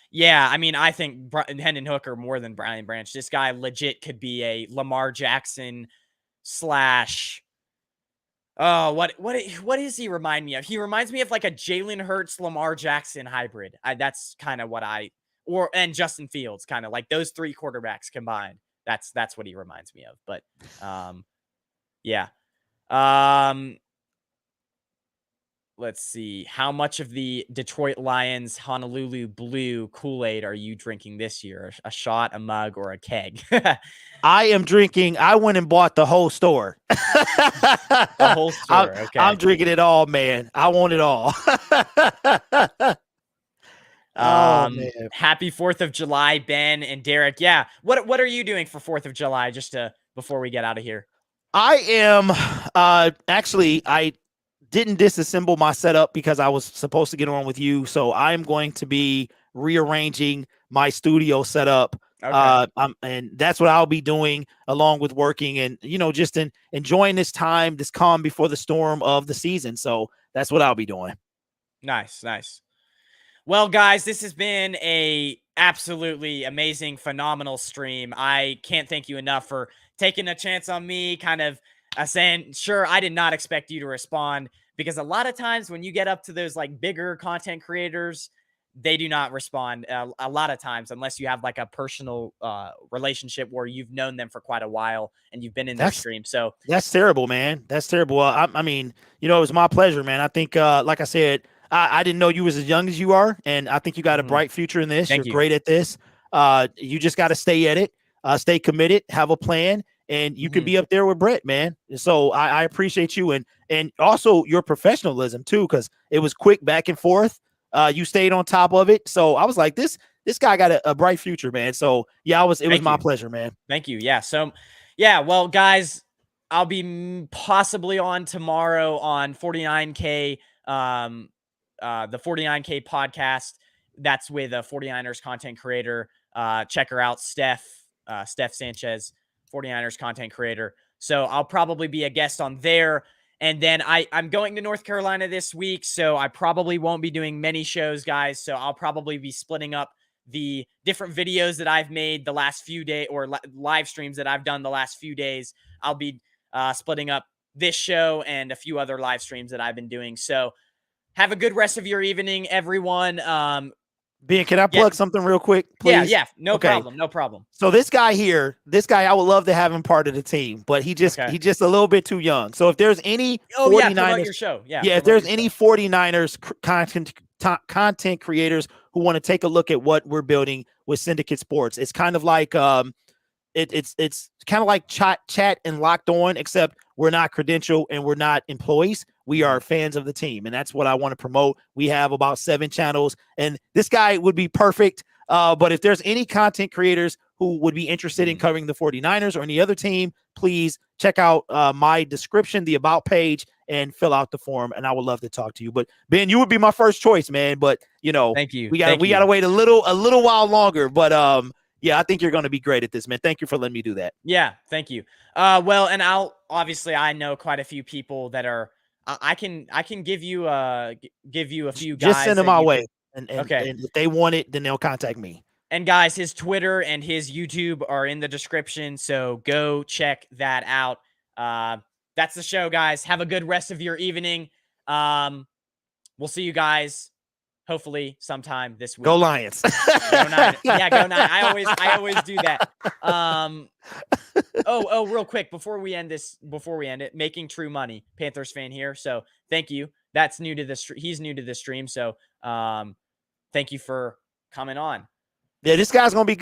Yeah, I mean, I think Hendon Hooker more than Brian Branch. This guy legit could be a Lamar Jackson / what does he remind me of? He reminds me of like a Jalen Hurts, Lamar Jackson hybrid. That's kind of what and Justin Fields, kind of like those three quarterbacks combined. That's what he reminds me of. But yeah. Let's see. How much of the Detroit Lions Honolulu Blue Kool-Aid are you drinking this year? A shot, a mug, or a keg? I am drinking. I went and bought the whole store. The whole store. Okay. I'm drinking it all, man. I want it all. Man. Happy 4th of July, Ben and Derek. Yeah. What are you doing for 4th of July? Before we get out of here. I am actually, I didn't disassemble my setup because I was supposed to get on with you. So I'm going to be rearranging my studio setup. Okay. And that's what I'll be doing along with working and, just enjoying this time, this calm before the storm of the season. So that's what I'll be doing. Nice. Well, guys, this has been a absolutely amazing, phenomenal stream. I can't thank you enough for taking a chance on me, kind of saying, sure, I did not expect you to respond, because a lot of times when you get up to those like bigger content creators, they do not respond a lot of times unless you have like a personal relationship where you've known them for quite a while and you've been in their stream. So that's terrible, man. That's terrible. I mean, it was my pleasure, man. I think, like I said, I didn't know you was as young as you are, and I think you got a bright future in this. You're great at this. You just got to stay at it, stay committed, have a plan, and you can be up there with Brett, man. So I appreciate you, and also your professionalism too, because it was quick back and forth. You stayed on top of it, so I was like, this guy got a bright future, man. So yeah, it was my pleasure, man. Thank you. Yeah. So yeah, well, guys, I'll be possibly on tomorrow on 49K, the 49K podcast. That's with a 49ers content creator. Check her out, Steph Sanchez, 49ers content creator. So I'll probably be a guest on there. And then I'm going to North Carolina this week, so I probably won't be doing many shows, guys. So I'll probably be splitting up the different videos that I've made the last few days, or live streams that I've done the last few days. I'll be splitting up this show and a few other live streams that I've been doing. So have a good rest of your evening, everyone. Ben, can I plug something real quick, please? Yeah, no problem, no problem. So this guy, I would love to have him part of the team, but he's just a little bit too young. So if there's any 49ers, promote your show. If there's any 49ers content creators who want to take a look at what we're building with Syndicate Sports, it's kind of like it's kind of like chat and Locked On, except we're not credential and we're not employees. We are fans of the team, and that's what I want to promote. We have about 7 channels, and this guy would be perfect. But if there's any content creators who would be interested in covering the 49ers or any other team, please check out my description, the About page, and fill out the form, and I would love to talk to you. But Ben, you would be my first choice, man. But thank you. We gotta wait a little while longer. But yeah, I think you're going to be great at this, man. Thank you for letting me do that. Yeah, thank you. Well, and I know quite a few people that are. I can give you a few guys. Just send them my way, and if they want it, then they'll contact me. And guys, his Twitter and his YouTube are in the description, so go check that out. That's the show, guys. Have a good rest of your evening. We'll see you guys hopefully sometime this week. Go Lions. Go Nine. Yeah, go Nine. I always do that. Real quick before we end it, Making True Money, Panthers fan here. So thank you. That's new to this. He's new to the stream. So thank you for coming on. Yeah, this guy's gonna be good.